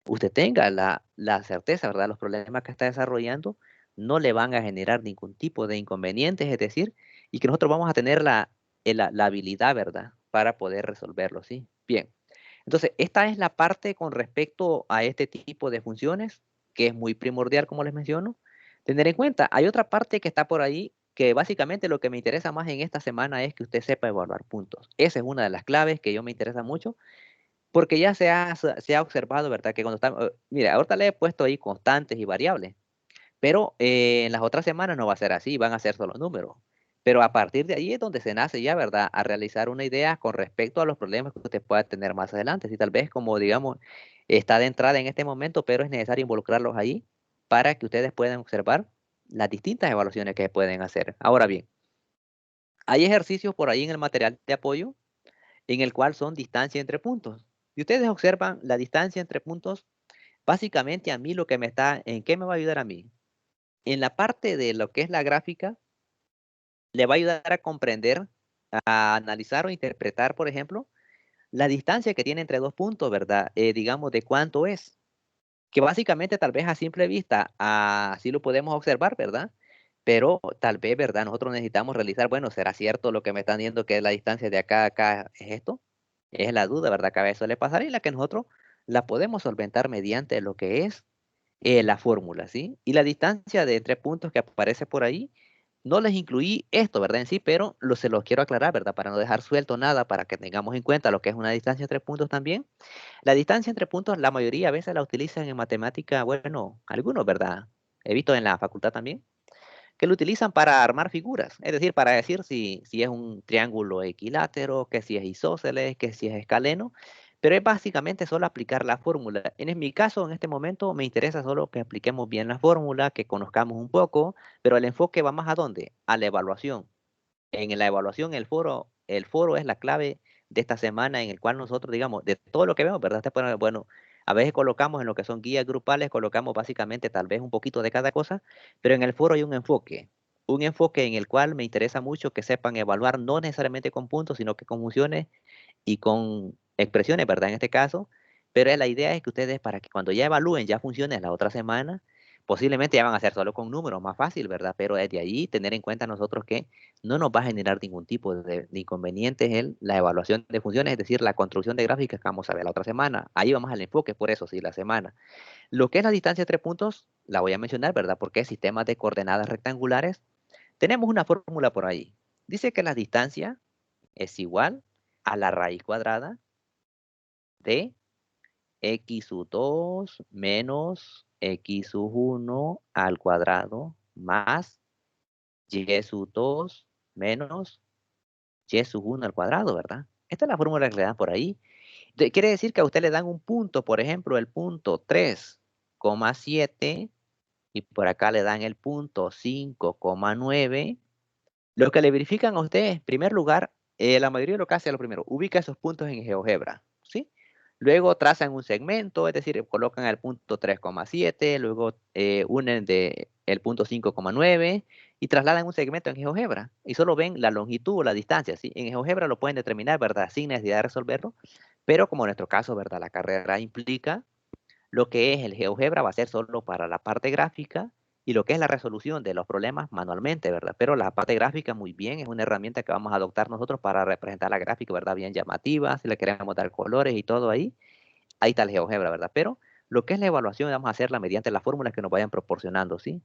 usted tenga la certeza, ¿verdad? Los problemas que está desarrollando no le van a generar ningún tipo de inconvenientes, es decir, y que nosotros vamos a tener la habilidad, ¿verdad? Para poder resolverlo, ¿sí? Bien. Entonces, esta es la parte con respecto a este tipo de funciones, que es muy primordial, como les menciono. Tener en cuenta, hay otra parte que está por ahí, que básicamente lo que me interesa más en esta semana es que usted sepa evaluar puntos. Esa es una de las claves que yo me interesa mucho porque ya se ha observado, ¿verdad? Que cuando están, mira, ahorita le he puesto ahí constantes y variables, pero en las otras semanas no va a ser así, van a ser solo números. Pero a partir de ahí es donde se nace ya, ¿verdad? A realizar una idea con respecto a los problemas que usted pueda tener más adelante. Si tal vez, como digamos, está de entrada en este momento, pero es necesario involucrarlos ahí para que ustedes puedan observar las distintas evaluaciones que pueden hacer. Ahora bien, hay ejercicios por ahí en el material de apoyo en el cual son distancia entre puntos. Y ustedes observan la distancia entre puntos, básicamente a mí lo que ¿en qué me va a ayudar a mí? En la parte de lo que es la gráfica, le va a ayudar a comprender, a analizar o interpretar, por ejemplo, la distancia que tiene entre dos puntos, ¿verdad? Digamos, de cuánto es. que básicamente tal vez a simple vista así lo podemos observar, ¿verdad? Pero tal vez, ¿verdad? Nosotros necesitamos realizar, bueno, ¿será cierto lo que me están diciendo que la distancia de acá a acá es esto? Es la duda, ¿verdad? Que a veces suele pasar y la que nosotros la podemos solventar mediante lo que es la fórmula, ¿sí? Y la distancia de 3 puntos que aparece por ahí, no les incluí esto, ¿verdad? En sí, pero se los quiero aclarar, ¿verdad? Para no dejar suelto nada, para que tengamos en cuenta lo que es una distancia de 3 puntos también. La distancia entre puntos, la mayoría a veces la utilizan en matemática, bueno, algunos, ¿verdad? He visto en la facultad también, que lo utilizan para armar figuras, es decir, para decir si es un triángulo equilátero, que si es isósceles, que si es escaleno, pero es básicamente solo aplicar la fórmula. En mi caso, en este momento, me interesa solo que apliquemos bien la fórmula, que conozcamos un poco, pero el enfoque va más a dónde? A la evaluación. En la evaluación, el foro es la clave de esta semana en el cual nosotros, digamos, de todo lo que vemos, ¿verdad? Bueno, a veces colocamos en lo que son guías grupales, colocamos básicamente tal vez un poquito de cada cosa, pero en el foro hay un enfoque en el cual me interesa mucho que sepan evaluar no necesariamente con puntos, sino que con funciones y con expresiones, ¿verdad? En este caso, pero la idea es que ustedes, para que cuando ya evalúen ya funciones la otra semana, posiblemente ya van a hacer solo con números, más fácil, ¿verdad? Pero desde ahí tener en cuenta nosotros que no nos va a generar ningún tipo de inconvenientes en la evaluación de funciones, es decir, la construcción de gráficas que vamos a ver la otra semana. Ahí vamos al enfoque, por eso sí, la semana. Lo que es la distancia de 3 puntos, la voy a mencionar, ¿verdad? Porque es sistemas de coordenadas rectangulares. Tenemos una fórmula por ahí. Dice que la distancia es igual a la raíz cuadrada de x sub 2 menos x sub 1 al cuadrado más y sub 2 menos y sub 1 al cuadrado, ¿verdad? Esta es la fórmula que le dan por ahí. Quiere decir que a usted le dan un punto, por ejemplo, el punto 3,7 y por acá le dan el punto 5,9. Lo que le verifican a usted, en primer lugar, la mayoría de lo que hace es lo primero, ubica esos puntos en GeoGebra, ¿sí? Luego trazan un segmento, es decir, colocan el punto 3,7, luego unen el punto 5,9 y trasladan un segmento en GeoGebra y solo ven la longitud o la distancia, ¿sí? En GeoGebra lo pueden determinar, ¿verdad? Sin necesidad de resolverlo, pero como en nuestro caso, ¿verdad? La carrera implica lo que es el GeoGebra va a ser solo para la parte gráfica y lo que es la resolución de los problemas manualmente, ¿verdad? Pero la parte gráfica muy bien, es una herramienta que vamos a adoptar nosotros para representar la gráfica, ¿verdad? Bien llamativa, si le queremos dar colores y todo ahí, ahí está el GeoGebra, ¿verdad? Pero lo que es la evaluación vamos a hacerla mediante las fórmulas que nos vayan proporcionando, ¿sí?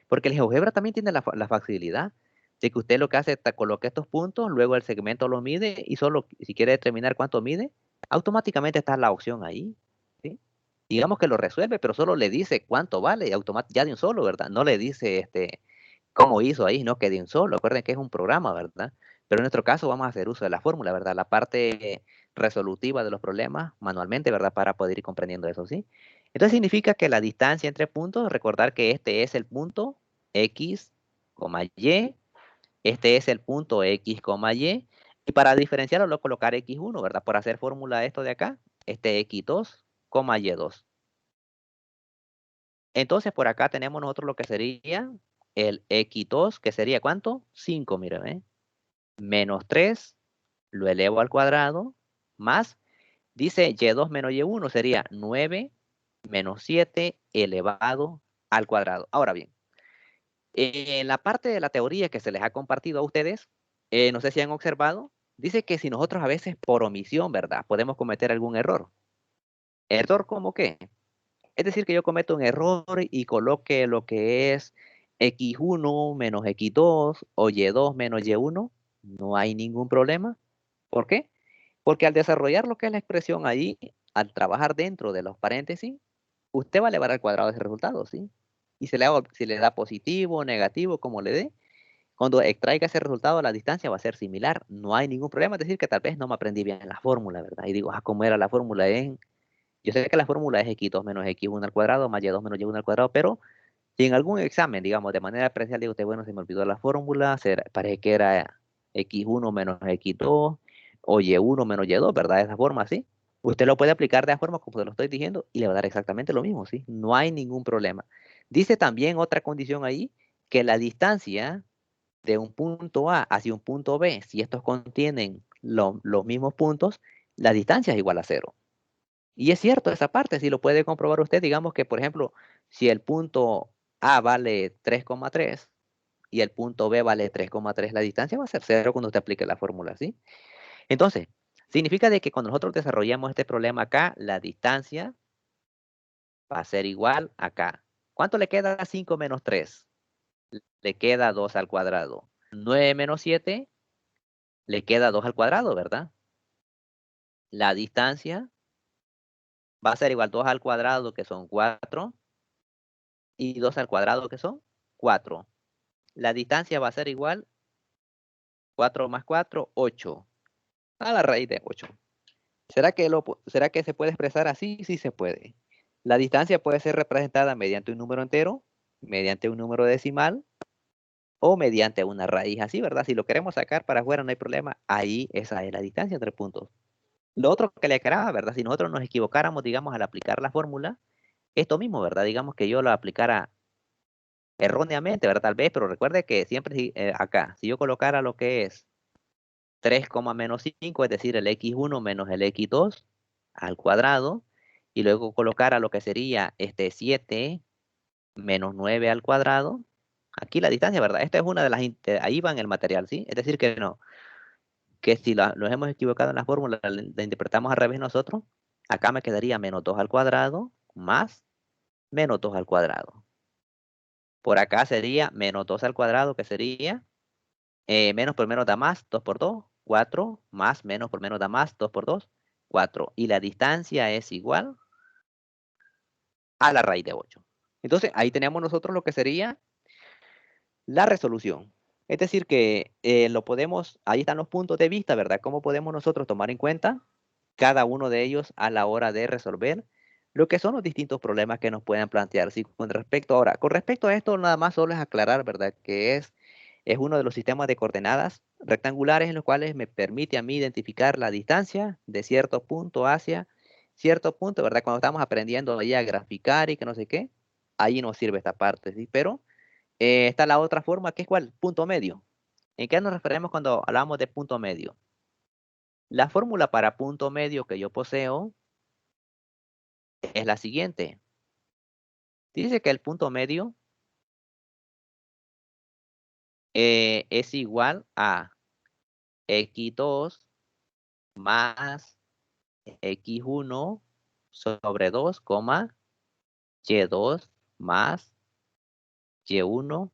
Porque el GeoGebra también tiene la facilidad de que usted lo que hace es coloca estos puntos, luego el segmento lo mide y solo si quiere determinar cuánto mide, automáticamente está la opción ahí, ¿sí? Digamos que lo resuelve, pero solo le dice cuánto vale ya de un solo, ¿verdad? No le dice cómo hizo ahí, no que de un solo. Acuerden que es un programa, ¿verdad? Pero en nuestro caso vamos a hacer uso de la fórmula, ¿verdad? La parte resolutiva de los problemas manualmente, ¿verdad? Para poder ir comprendiendo eso, ¿sí? Entonces significa que la distancia entre puntos, recordar que este es el punto X, Y, este es el punto X, Y, y para diferenciarlo lo colocar X1, ¿verdad? Por hacer fórmula esto de acá, este X2, Y2. Entonces, por acá tenemos nosotros lo que sería el X2, que sería ¿cuánto? 5, mire, ¿eh? Menos 3, lo elevo al cuadrado, más, dice Y2 menos Y1, sería 9 menos 7 elevado al cuadrado. Ahora bien, en la parte de la teoría que se les ha compartido a ustedes, no sé si han observado, dice que si nosotros a veces por omisión, ¿verdad? Podemos cometer algún error. ¿Error como qué? Es decir, que yo cometo un error y coloque lo que es x1 menos x2 o y2 menos y1, no hay ningún problema. ¿Por qué? Porque al desarrollar lo que es la expresión ahí, al trabajar dentro de los paréntesis, usted va a elevar al cuadrado ese resultado, ¿sí? Y si le da positivo o negativo, como le dé, cuando extraiga ese resultado, la distancia va a ser similar. No hay ningún problema. Es decir, que tal vez no me aprendí bien la fórmula, ¿verdad? Y digo, ¿cómo era la fórmula en yo sé que la fórmula es x2 menos x1 al cuadrado más y2 menos y1 al cuadrado, pero si en algún examen, digamos, de manera parcial, digo usted, bueno, se me olvidó la fórmula, parece que era x1 menos x2 o y1 menos y2, ¿verdad? De esa forma, ¿sí? Usted lo puede aplicar de la forma como se lo estoy diciendo y le va a dar exactamente lo mismo, ¿sí? No hay ningún problema. Dice también otra condición ahí, que la distancia de un punto A hacia un punto B, si estos contienen los mismos puntos, la distancia es igual a cero. Y es cierto esa parte, si lo puede comprobar usted, digamos que, por ejemplo, si el punto A vale 3,3 y el punto B vale 3,3, la distancia va a ser cero cuando usted aplique la fórmula, ¿sí? Entonces, significa de que cuando nosotros desarrollamos este problema acá, la distancia va a ser igual acá. ¿Cuánto le queda a 5 menos 3? Le queda 2 al cuadrado. 9 menos 7, le queda 2 al cuadrado, ¿verdad? La distancia va a ser igual 2 al cuadrado, que son 4, y 2 al cuadrado, que son 4. La distancia va a ser igual 4 más 4, 8, a la raíz de 8. ¿Será que se puede expresar así? Sí se puede. La distancia puede ser representada mediante un número entero, mediante un número decimal o mediante una raíz así, ¿verdad? Si lo queremos sacar para afuera no hay problema. Ahí esa es la distancia entre puntos. Lo otro que le aclaraba, ¿verdad? Si nosotros nos equivocáramos, digamos, al aplicar la fórmula, esto mismo, ¿verdad? Digamos que yo lo aplicara erróneamente, ¿verdad? Tal vez, pero recuerde que siempre acá, si yo colocara lo que es 3, menos 5, es decir, el x1 menos el x2 al cuadrado, y luego colocara lo que sería 7 menos 9 al cuadrado. Aquí la distancia, ¿verdad? Esta es una de las, ahí va en el material, ¿sí? Es decir, que no, que si nos hemos equivocado en la fórmula, la interpretamos al revés nosotros, acá me quedaría menos 2 al cuadrado más menos 2 al cuadrado. Por acá sería menos 2 al cuadrado, que sería menos por menos da más, 2 por 2, 4, más menos por menos da más, 2 por 2, 4. Y la distancia es igual a la raíz de 8. Entonces, ahí tenemos nosotros lo que sería la resolución. Es decir, que lo podemos, ahí están los puntos de vista, ¿verdad? ¿Cómo podemos nosotros tomar en cuenta cada uno de ellos a la hora de resolver lo que son los distintos problemas que nos pueden plantear? Sí, con respecto a esto, nada más solo es aclarar, ¿verdad? Que es uno de los sistemas de coordenadas rectangulares en los cuales me permite a mí identificar la distancia de cierto punto hacia cierto punto, ¿verdad? Cuando estamos aprendiendo ahí a graficar y que no sé qué, ahí nos sirve esta parte, ¿sí? Pero está la otra forma, que es ¿cuál? Punto medio. ¿En qué nos referimos cuando hablamos de punto medio? La fórmula para punto medio que yo poseo es la siguiente. Dice que el punto medio es igual a x2 más x1 sobre 2, y2 más y1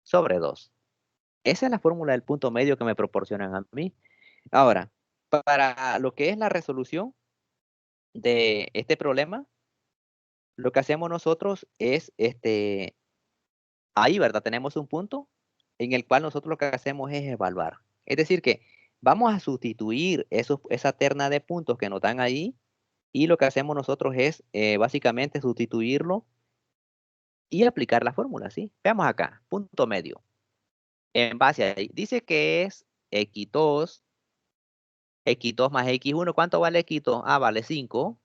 sobre 2. Esa es la fórmula del punto medio que me proporcionan a mí. Ahora, para lo que es la resolución de este problema, lo que hacemos nosotros es, ahí, ¿verdad? Tenemos un punto en el cual nosotros lo que hacemos es evaluar. Es decir, que vamos a sustituir esa terna de puntos que nos dan ahí y lo que hacemos nosotros es básicamente sustituirlo y aplicar la fórmula, ¿sí? Veamos acá, punto medio. En base a ahí, dice que es x2, x2 más x1, ¿cuánto vale x2? Ah, vale 5,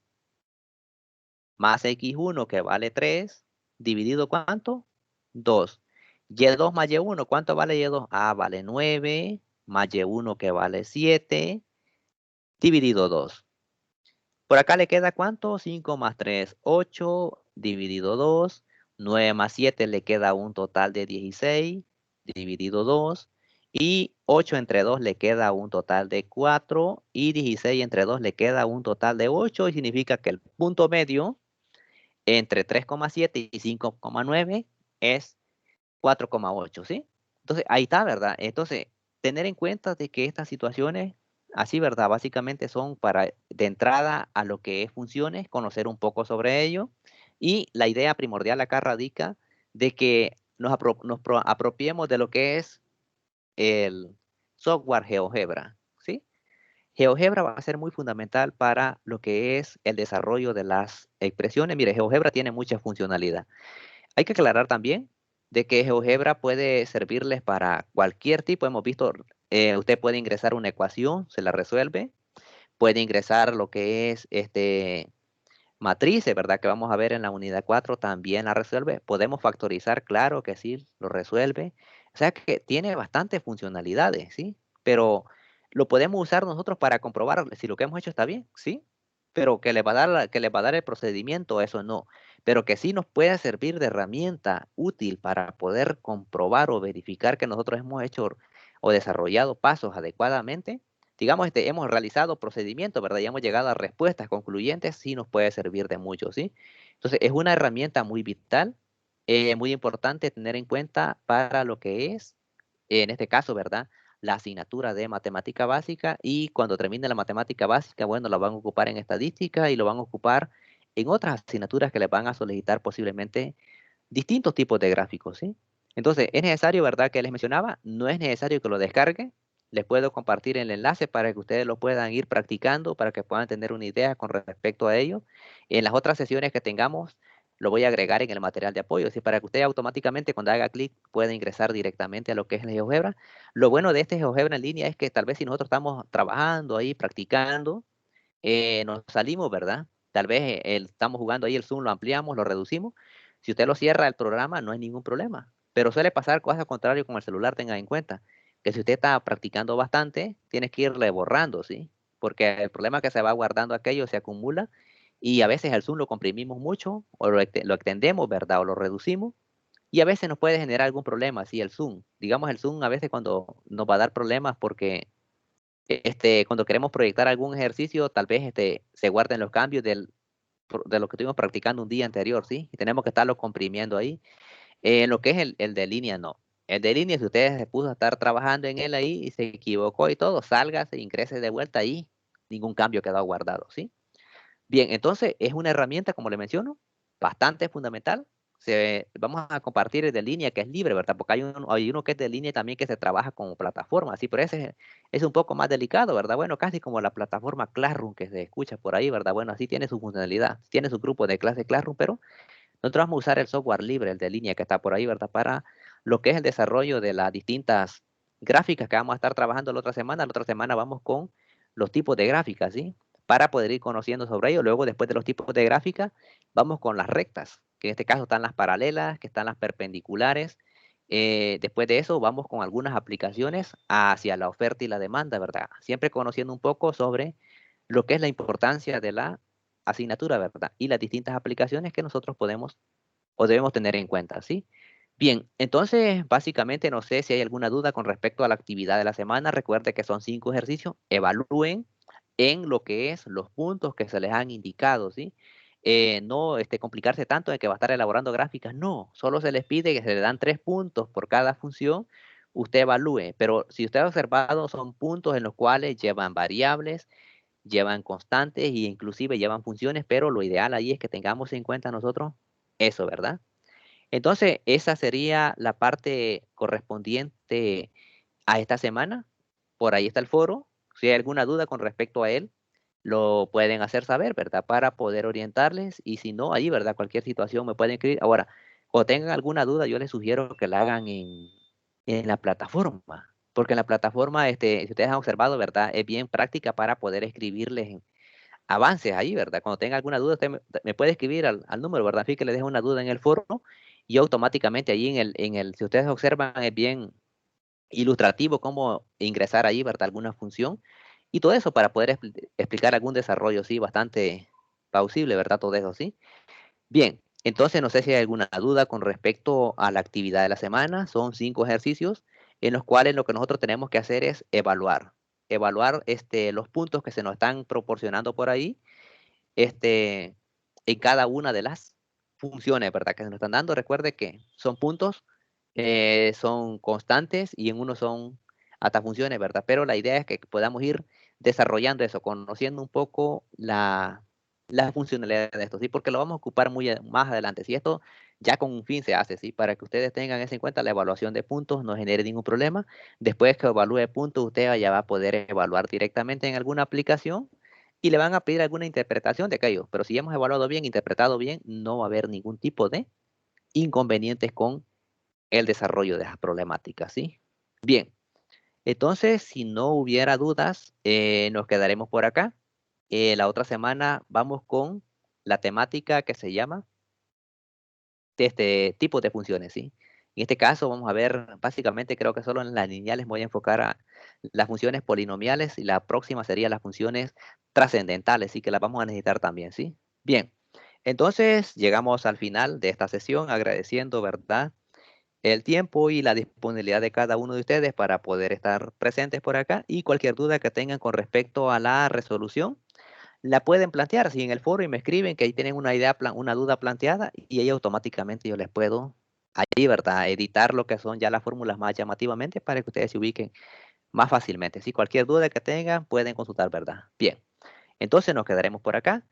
más x1 que vale 3, dividido ¿cuánto? 2. Y2 más y1, ¿cuánto vale y2? Ah, vale 9, más y1 que vale 7, dividido 2. Por acá le queda ¿cuánto? 5 más 3, 8, dividido 2. 9 más 7 le queda un total de 16, dividido 2. Y 8 entre 2 le queda un total de 4. Y 16 entre 2 le queda un total de 8. Y significa que el punto medio entre 3,7 y 5,9 es 4,8, ¿sí? Entonces, ahí está, ¿verdad? Entonces, tener en cuenta de que estas situaciones, así, ¿verdad? Básicamente son para, de entrada a lo que es funciones, conocer un poco sobre ello. Y la idea primordial acá radica de que apropiemos de lo que es el software GeoGebra, ¿sí? GeoGebra va a ser muy fundamental para lo que es el desarrollo de las expresiones. Mire, GeoGebra tiene mucha funcionalidad. Hay que aclarar también de que GeoGebra puede servirles para cualquier tipo. Hemos visto, usted puede ingresar una ecuación, se la resuelve. Puede ingresar lo que es matrices, ¿verdad? Que vamos a ver en la unidad 4, también la resuelve. Podemos factorizar, claro que sí, lo resuelve. O sea que tiene bastantes funcionalidades, ¿sí? Pero lo podemos usar nosotros para comprobar si lo que hemos hecho está bien, ¿sí? pero que le va a dar, que le va a dar el procedimiento, eso no. Pero que sí nos puede servir de herramienta útil para poder comprobar o verificar que nosotros hemos hecho o desarrollado pasos adecuadamente. Digamos, hemos realizado procedimientos, ¿verdad? Y hemos llegado a respuestas concluyentes, sí nos puede servir de mucho, ¿sí? Entonces, es una herramienta muy vital, muy importante tener en cuenta para lo que es, en este caso, ¿verdad? La asignatura de matemática básica, y cuando termine la matemática básica, bueno, la van a ocupar en estadística y lo van a ocupar en otras asignaturas que les van a solicitar posiblemente distintos tipos de gráficos, ¿sí? Entonces, es necesario, ¿verdad? Que les mencionaba, no es necesario que lo descarguen. Les puedo compartir el enlace para que ustedes lo puedan ir practicando, para que puedan tener una idea con respecto a ello. En las otras sesiones que tengamos, lo voy a agregar en el material de apoyo, ¿sí? Para que usted automáticamente cuando haga clic pueda ingresar directamente a lo que es la GeoGebra. Lo bueno de este GeoGebra en línea es que tal vez si nosotros estamos trabajando ahí, practicando, nos salimos, ¿verdad? Tal vez estamos jugando ahí el Zoom, lo ampliamos, lo reducimos. Si usted lo cierra el programa, no hay ningún problema. Pero suele pasar cosas contrarias con el celular, tenga en cuenta. Que si usted está practicando bastante, tienes que irle borrando, ¿sí? Porque el problema es que se va guardando aquello, se acumula, y a veces el Zoom lo comprimimos mucho, o lo extendemos, ¿verdad? O lo reducimos, y a veces nos puede generar algún problema, así el Zoom. Digamos, el Zoom a veces cuando nos va a dar problemas porque cuando queremos proyectar algún ejercicio, tal vez se guarden los cambios de lo que estuvimos practicando un día anterior, ¿sí? Y tenemos que estarlo comprimiendo ahí. En lo que es el de línea, no. El de línea, si usted se puso a estar trabajando en él ahí y se equivocó y todo, sálgase, ingrese de vuelta ahí, ningún cambio quedó guardado, ¿sí? Bien, entonces es una herramienta, como le menciono, bastante fundamental. Vamos a compartir el de línea que es libre, ¿verdad? Porque hay uno que es de línea también que se trabaja como plataforma, así, pero ese es un poco más delicado, ¿verdad? Bueno, casi como la plataforma Classroom que se escucha por ahí, ¿verdad? Bueno, así tiene su funcionalidad, tiene su grupo de clase Classroom, pero nosotros vamos a usar el software libre, el de línea que está por ahí, ¿verdad? Para lo que es el desarrollo de las distintas gráficas que vamos a estar trabajando la otra semana. La otra semana vamos con los tipos de gráficas, ¿sí? Para poder ir conociendo sobre ello. Luego, después de los tipos de gráficas, vamos con las rectas, que en este caso están las paralelas, que están las perpendiculares. Después de eso, vamos con algunas aplicaciones hacia la oferta y la demanda, ¿verdad? Siempre conociendo un poco sobre lo que es la importancia de la asignatura, ¿verdad? Y las distintas aplicaciones que nosotros podemos o debemos tener en cuenta, ¿sí? Bien, entonces básicamente no sé si hay alguna duda con respecto a la actividad de la semana. Recuerde que son 5 ejercicios. Evalúen en lo que es los puntos que se les han indicado, ¿sí? No complicarse tanto de que va a estar elaborando gráficas, no, solo se les pide que se le dan 3 puntos por cada función, usted evalúe, pero si usted ha observado son puntos en los cuales llevan variables, llevan constantes e inclusive llevan funciones, pero lo ideal ahí es que tengamos en cuenta nosotros eso, ¿verdad? Entonces, esa sería la parte correspondiente a esta semana. Por ahí está el foro. Si hay alguna duda con respecto a él, lo pueden hacer saber, ¿verdad? Para poder orientarles. Y si no, ahí, ¿verdad? Cualquier situación me pueden escribir. Ahora, o tengan alguna duda, yo les sugiero que la hagan en la plataforma. Porque en la plataforma, si ustedes han observado, ¿verdad? Es bien práctica para poder escribirles avances ahí, ¿verdad? Cuando tenga alguna duda, usted me puede escribir al número, ¿verdad? Así que le dejo una duda en el foro y automáticamente ahí si ustedes observan, es bien ilustrativo cómo ingresar ahí, ¿verdad? Alguna función y todo eso para poder explicar algún desarrollo, sí, bastante plausible, ¿verdad? Todo eso, sí. Bien, entonces no sé si hay alguna duda con respecto a la actividad de la semana. Son 5 ejercicios en los cuales lo que nosotros tenemos que hacer es evaluar. Evaluar los puntos que se nos están proporcionando por ahí este, en cada una de las funciones, ¿verdad? Que se nos están dando. Recuerde que son puntos, son constantes y en uno son hasta funciones, ¿verdad? Pero la idea es que podamos ir desarrollando eso, conociendo un poco la funcionalidad de esto, ¿sí? Porque lo vamos a ocupar más adelante. Si esto ya con un fin se hace, ¿sí? Para que ustedes tengan eso en cuenta, la evaluación de puntos no genere ningún problema. Después que evalúe puntos, usted ya va a poder evaluar directamente en alguna aplicación y le van a pedir alguna interpretación de aquello. Pero si hemos evaluado bien, interpretado bien, no va a haber ningún tipo de inconvenientes con el desarrollo de esas problemáticas, ¿sí? Bien, entonces, si no hubiera dudas, nos quedaremos por acá. La otra semana vamos con la temática que se llama de este tipo de funciones, ¿sí? En este caso vamos a ver, básicamente creo que solo en las lineales me voy a enfocar a las funciones polinomiales y la próxima sería las funciones trascendentales, y que las vamos a necesitar también, ¿sí? Bien, entonces llegamos al final de esta sesión agradeciendo, ¿verdad?, el tiempo y la disponibilidad de cada uno de ustedes para poder estar presentes por acá, y cualquier duda que tengan con respecto a la resolución, la pueden plantear así en el foro y me escriben que ahí tienen una idea, una duda planteada, y ahí automáticamente yo les puedo ahí, ¿verdad?, editar lo que son ya las fórmulas más llamativamente para que ustedes se ubiquen más fácilmente. Si cualquier duda que tengan, pueden consultar, ¿verdad? Bien, entonces nos quedaremos por acá.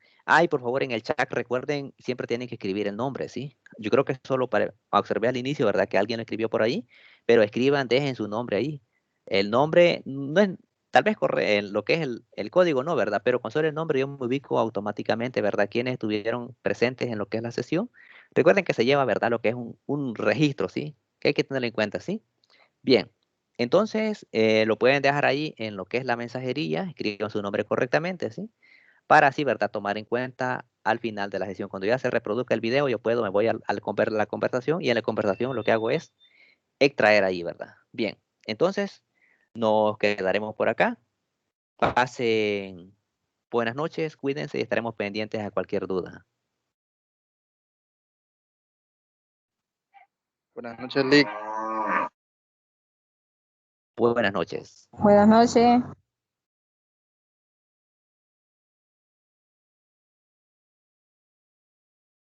Y por favor en el chat recuerden, siempre tienen que escribir el nombre, ¿sí? Yo creo que solo para observar al inicio, ¿verdad?, que alguien lo escribió por ahí, pero escriban, dejen su nombre ahí. El nombre no es, tal vez corre en lo que es el código, no, ¿verdad? Pero con solo el nombre yo me ubico automáticamente, ¿verdad?, quienes estuvieron presentes en lo que es la sesión. Recuerden que se lleva, ¿verdad?, lo que es un registro, ¿sí? Que hay que tenerlo en cuenta, ¿sí? Bien, entonces lo pueden dejar ahí en lo que es la mensajería, escriban su nombre correctamente, ¿sí? Para así, ¿verdad?, tomar en cuenta al final de la sesión. Cuando ya se reproduzca el video, yo me voy la conversación, y en la conversación lo que hago es extraer ahí, ¿verdad? Bien, entonces nos quedaremos por acá. Pasen buenas noches, cuídense y estaremos pendientes a cualquier duda. Buenas noches, Lick. Buenas noches. Buenas noches.